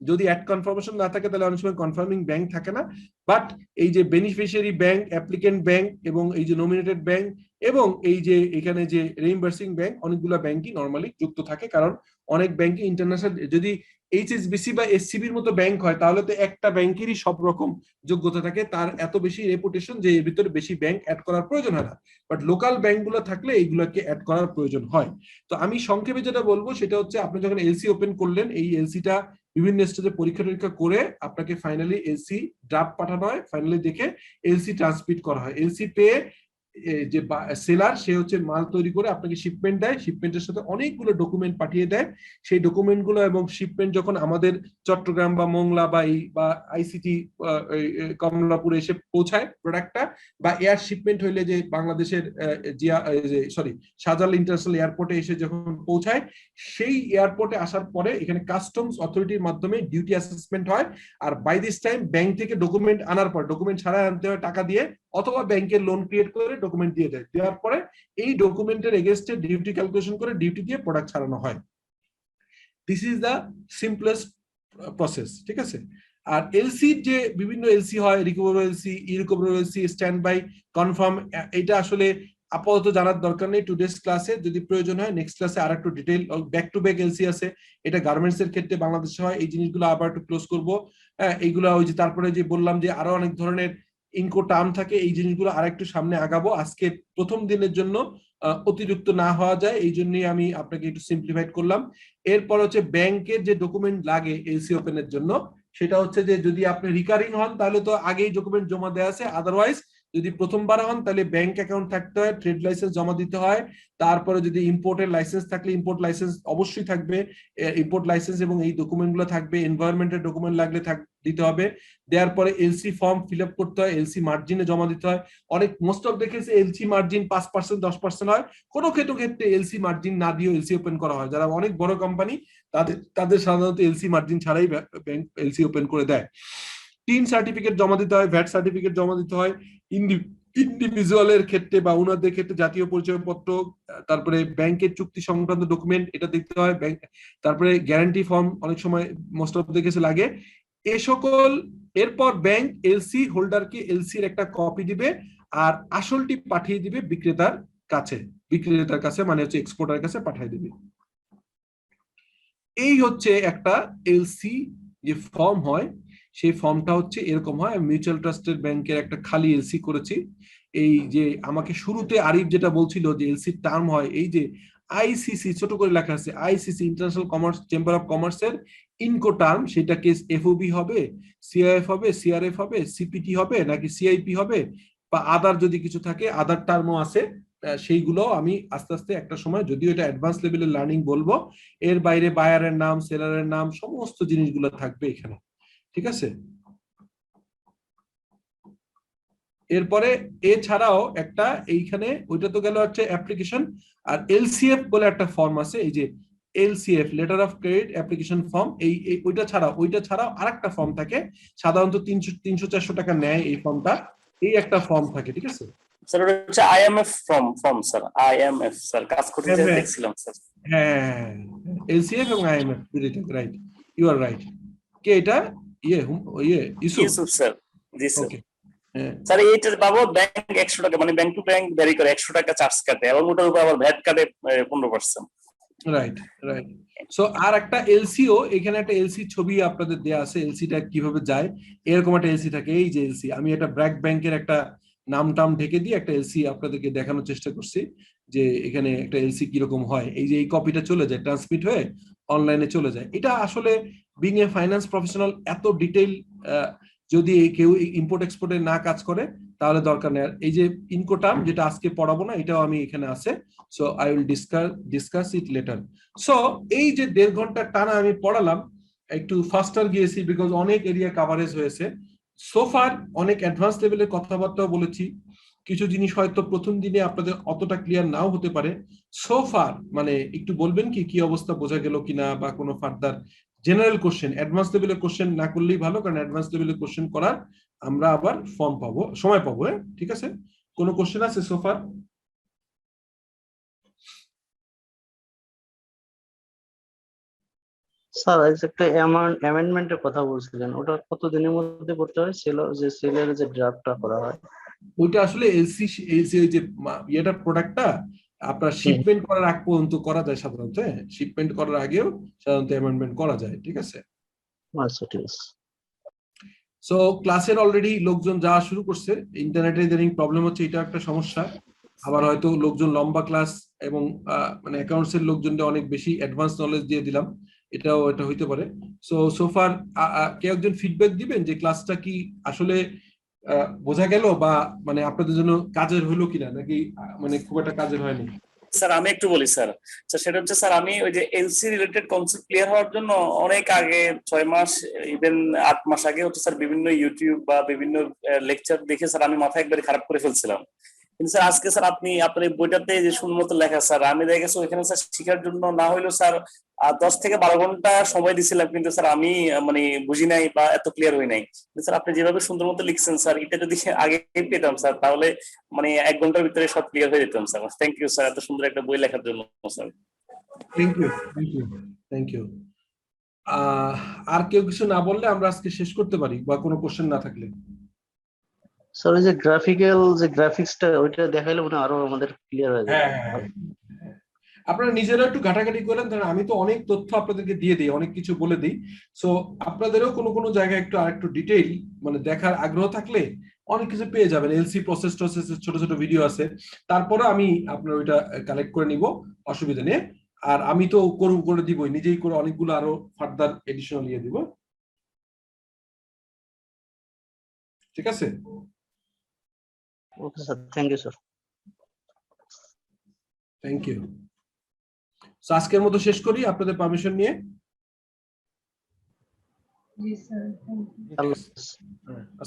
যদি অ্যাট কনফার্মেশন না থাকে তাহলে অনেক সময় কনফার্মিং ব্যাংক থাকে না, বাট এই যে বেনিফিশিয়ারি ব্যাংক, অ্যাপ্লিকেন্ট ব্যাংক এবং এই যে নমিনেটেড ব্যাংক এবং এই যে এখানে যে রিইম্বার্সিং ব্যাংক, অনেকগুলো ব্যাংকই নরমালি যুক্ত থাকে। কারণ অনেক ব্যাংকে ইন্টারন্যাশনাল, যদি এইচএসবিসি বা এসসিবির মতো ব্যাংক হয় তাহলে তো একটা ব্যাংকেরই সব রকম যোগ্যতা থাকে, তার এত বেশি রেপুটেশন যে এর ভিতরে বেশি ব্যাংক অ্যাড করার প্রয়োজন হয় না, বাট লোকাল ব্যাংকগুলো থাকলে এইগুলোকে অ্যাড করার প্রয়োজন হয়। তো আমি সংক্ষেপে যেটা বলবো সেটা হচ্ছে, আপনি যখন এলসি ওপেন করলেন, এই এলসিটা বিভিন্ন স্টেজে পরীক্ষা টরীক্ষা করে আপনাকে ফাইনালি এলসি ড্রাফট পাঠানো হয়, ফাইনালি দেখে এলসি ট্রান্সমিট করা হয়। এলসি পেয়ে যে সেলার সে হচ্ছে মাল তৈরি করে আপনাকে শিপমেন্ট দেয়, শিপমেন্টের সাথে অনেকগুলো ডকুমেন্ট পাঠিয়ে দেয়। সেই ডকুমেন্টগুলো এবং শিপমেন্ট যখন আমাদের চট্টগ্রাম বা মোংলা বা আইসিটি কমলাপুরে এসে পৌঁছায় প্রোডাক্টটা, বা এয়ার শিপমেন্ট হইলে যে বাংলাদেশের শাহজালাল ইন্টারন্যাশনাল এয়ারপোর্টে এসে যখন পৌঁছায়, সেই এয়ারপোর্টে আসার পরে এখানে কাস্টমস অথরিটির মাধ্যমে ডিউটি অ্যাসেসমেন্ট হয়। আর বাই দিস টাইম ব্যাংক থেকে ডকুমেন্ট আনার পর, ডকুমেন্ট ছাড়া আনতে হয় টাকা দিয়ে, অথবা ব্যাংকের লোন ক্রিয়েট করে ডকুমেন্ট দিয়ে দেয়, দেওয়ার পরে এই ডকুমেন্টের এগেইনস্টে ডিউটি ক্যালকুলেশন করে ডিউটি দিয়ে প্রোডাক্ট ছাড়ানো হয়। This is the simplest process. ঠিক আছে, আর এলসি যে বিভিন্ন এলসি হয়, recoverable LC, irrecoverable LC, stand by, confirm, এটা আসলে আপাতত জানার দরকার নেই। টুডেস ক্লাসে যদি প্রয়োজন হয় নেক্সট ক্লাসে আর একটু detail. Back to back LC আছে, এটা গার্মেন্টস এর ক্ষেত্রে বাংলাদেশে হয়। এই জিনিসগুলো আবার একটু ক্লোজ করবো। এইগুলো ওই যে তারপরে যে বললাম যে আরো অনেক ধরনের ইনকো টার্ম থাকে, এই জিনিসগুলো আর একটু সামনে আগাবো। আজকে প্রথম দিনের জন্য অতিরিক্ত না হওয়া যায়, এই জন্যই আমি আপনাকে একটু সিম্পলিফাইড করলাম। এরপর হচ্ছে ব্যাংকের যে ডকুমেন্ট লাগে এলসি ওপেনের জন্য, সেটা হচ্ছে যে যদি আপনি রিকারিং হন তাহলে তো আগেই ডকুমেন্ট জমা দেওয়া আছে, আদারওয়াইজ যদি প্রথমবার হন তাহলে ব্যাংক অ্যাকাউন্ট থাকতে হয়, ট্রেড লাইসেন্স জমা দিতে হয়, তারপরে যদি ইম্পোর্টের লাইসেন্স থাকলে ইম্পোর্ট লাইসেন্স অবশ্যই থাকবে, ইম্পোর্ট লাইসেন্স এবং এই ডকুমেন্টগুলো থাকবে, এনভায়রনমেন্টের ডকুমেন্ট লাগলে দিতে হবে, দেওয়ার পরে এলসি ফর্ম ফিল আপ করতে হয়, এলসি মার্জিনে জমা দিতে হয়। অনেক মোস্ট অফ দেখেছে এলসি মার্জিন 5% 10% হয়, কোনো ক্ষেত্রে এলসি মার্জিন না দিয়েও এলসি ওপেন করা হয়। যারা অনেক বড় কোম্পানি তাদের সাধারণত এলসি মার্জিন ছাড়াই ব্যাংক এলসি ওপেন করে দেয়। টিন সার্টিফিকেট জমা দিতে হয়, ভ্যাট সার্টিফিকেট জমা দিতে হয়, ইন্ডিভিজুয়ালের ক্ষেত্রে বা ওনাদের ক্ষেত্রে জাতীয় পরিচয়পত্র, তারপরে ব্যাংকের চুক্তি সংক্রান্ত ডকুমেন্ট এটা দেখতে হয়, তারপরে গ্যারান্টি ফর্ম অনেক সময় মোস্ট অফ দ্য কেসে লাগে। এ সকল এরপর ব্যাংক এলসি হোল্ডারকে এলসির একটা কপি দিবে আর আসলটি পাঠিয়ে দিবে বিক্রেতার কাছে মানে হচ্ছে এক্সপোর্টার কাছে পাঠিয়ে দিবে। এই হচ্ছে একটা এলসি যে ফর্ম হয়, সেই ফর্মটা হচ্ছে এরকম হয়। মিউচুয়াল ট্রাস্টেড ব্যাংকের একটা খালি এলসি করেছি। এই যে আমাকে শুরুতে আরিফ যেটা বলছিল যে এলসি টার্ম হয়, এই যে আইসিসি ছোট করে লেখা আছে, ICC international commerce chamber of কমার্সের ইনকো টার্ম, সেটাকে এফওবি হবে, সিআইএফ হবে, সিআরএফ হবে, সিপিটি হবে নাকি সিআইপি হবে, বা আদার যদি কিছু থাকে আদার টার্মও আছে, সেইগুলো আমি আস্তে আস্তে একটা সময়, যদিও এটা অ্যাডভান্স লেভেলের লার্নিং বলবো, এর বাইরে বায়ারের নাম, সেলারের নাম, সমস্ত জিনিসগুলো থাকবে এখানে, ঠিক আছে। এরপরে এছাড়াও একটা এইখানে, ওইটা তো গেল হচ্ছে অ্যাপ্লিকেশন, আর এলসিএফ বলে একটা ফর্ম আছে, এই যে LCF letter of credit application form, ওইটা ছাড়াও আরেকটা ফর্ম থাকে, সাধারণত 300-400 টাকা নেয় এই ফর্মটা, এই একটা ফর্ম থাকে, ঠিক আছে স্যার। ওটা হচ্ছে IMF form sir, IMF sir, কাজ করতে দেখছিলাম স্যার। হ্যাঁ, এলসিএফ এবং আইএমএফ দুটোই থাকে, রাইট, ইউ আর রাইট। কে এটা? ইউসুফ স্যার। জি স্যার। ওকে স্যার এইটা পাবো ব্যাংক 100 টাকা, মানে ব্যাংক টু ব্যাংক ভ্যারি করে 100 টাকা চার্জ কাটে, এবং ওটার উপর আবার ভ্যাট কাটে 15%। রাইট। সো আর একটা এলসিও, এখানে একটা এলসি ছবি আপনাদের দেয়া আছে, এলসিটা কিভাবে যায়, এরকম একটা এলসি থাকে, এই যে এলসি, আমি একটা ব্র্যাক ব্যাংকের একটা নাম টাম ঢেকে দিয়ে একটা এলসি আপনাদেরকে দেখানোর চেষ্টা করছি যে এখানে একটা এলসি কিরকম হয়। এই যে এই কপিটা চলে যায়, ট্রান্সমিট হয়ে অনলাইনে চলে যায়। এটা আসলে বিং এ ফাইন্যান্স প্রফেশনাল এত ডিটেইল যদি কেউ ইম্পোর্ট এক্সপোর্টে না কাজ করে তাহলে দরকার নেই। এই যে ইনকো টার্ম যেটা আজকে পড়াবো না, এটাও আমি এখানে আছে, so I will discuss it later. So এই যে 1.5 ঘন্টা টানা আমি পড়ালাম, একটু ফাস্টার গিয়েছি বিকজ অনেক এরিয়া কাভারেজ হয়েছে। সোফার অনেক অ্যাডভান্স লেভেলের কথাবার্তাও বলেছি, কিছু জিনিস হয়তো প্রথম দিনে আপনাদের অতটা ক্লিয়ার নাও হতে পারে। সোফার মানে একটু বলবেন কি অবস্থা, বোঝা গেল কিনা, বা কোনো ফার্দার জেনারেল কোশ্চেন, অ্যাডভান্স লেভেলের কোশ্চেন না করলেই ভালো, কারণ অ্যাডভান্স লেভেলের কোশ্চেন করার আমরা আবার সময় পাবো। ঠিক আছে, কোনো কোশ্চেন আছে সোফার? স্যার একটা অ্যামেন্ডমেন্টের কথা বলছিলেন, ওটা কত দিনের মধ্যে করতে হয়? সেলের যে ড্রাফটটা করা হয়, ওইটা আসলে এলসি যে ইয়েটা প্রোডাক্টটা আপনার শিপমেন্ট করার আগ পর্যন্ত করা যায় সাধারণত, শিপমেন্ট করার আগেও সাধারণত অ্যামেন্ডমেন্ট করা যায়, ঠিক আছে। আচ্ছা ঠিক আছে। সো ক্লাসের অলরেডি লোকজন যাওয়া শুরু করছে, ইন্টারনেটে ইদানিং প্রবলেম হচ্ছে, এটা একটা সমস্যা। আবার হয়তো লোকজন লম্বা ক্লাস এবং মানে অ্যাকাউন্টস এর লোকজনদের অনেক বেশি অ্যাডভান্স নলেজ দিয়ে দিলাম, এটা হইতে পারে। সো সোফার কেউ একজন ফিডব্যাক দিবেন যে ক্লাসটা কি আসলে বোঝা গেল, বা মানে আপনাদের জন্য কাজের হলো কিনা, নাকি মানে খুব একটা কাজের হয়নি? স্যার আমি একটু বলি স্যার, সেটা হচ্ছে স্যার, আমি ওই যে এলসি রিলেটেড কনসেপ্ট ক্লিয়ার হওয়ার জন্য অনেক আগে 6 মাস ইভেন 8 মাস আগে হচ্ছে স্যার বিভিন্ন ইউটিউব বা বিভিন্ন লেকচার দেখে স্যার আমি মাথা একবারে খারাপ করে ফেলছিলাম। কিন্তু স্যার আজকে স্যার আপনি আপনার এই বইটাতে যে সুন্দর লেখা স্যার, আমি দেখে গেছি ওইখানে স্যার শেখার জন্য না হইলেও স্যার 10 থেকে 12 ঘন্টা সময় দিছিলাম, কিন্তু স্যার আমি মানে বুঝি নাই বা এত ক্লিয়ার হই নাই। স্যার আপনি যেভাবে সুন্দর মতো লিখছেন স্যার, এটা যদি আগে পেতাম স্যার, তাহলে মানে 1 ঘন্টার ভিতরে সব ক্লিয়ার হয়ে যেতাম স্যার। থ্যাংক ইউ স্যার, এত সুন্দর একটা বই লেখার জন্য স্যার। Thank you. আর কেউ কিছু না বললে আমরা আজকে শেষ করতে পারি, বা কোনো কোশ্চেন না থাকলে। স্যার ওই যে গ্রাফিক্সটা ওইটা দেখাইলে মনে আরো আমাদের ক্লিয়ার হয়ে যাবে। আপনারা নিজেরা একটু ঘাটাঘাটি করেন, কারণ আমি তো অনেক তথ্য আপনাদেরকে দিয়ে দিই, অনেক কিছু বলে দিই। সো আপনাদেরও কোনো জায়গায় আরেকটু ডিটেইল মানে দেখার আগ্রহ থাকলে অনেক কিছু পেয়ে যাবেন। এলসি প্রসেস ছোট ছোট ভিডিও আছে, তারপরে আমি আপনার ওইটা কালেক্ট করে নিব, অসুবিধা নেই। আর আমি তো করে দিবই, নিজেই করে অনেকগুলো আরো ফার্দার এডিশনাল দিয়ে দিব, ঠিক আছে। Okay sir, thank you sir. Thank you. আজকের মতো শেষ করি আপনাদের পারমিশন নিয়ে। জি স্যার, থ্যাংক ইউ। আল্লাহ হাফেজ।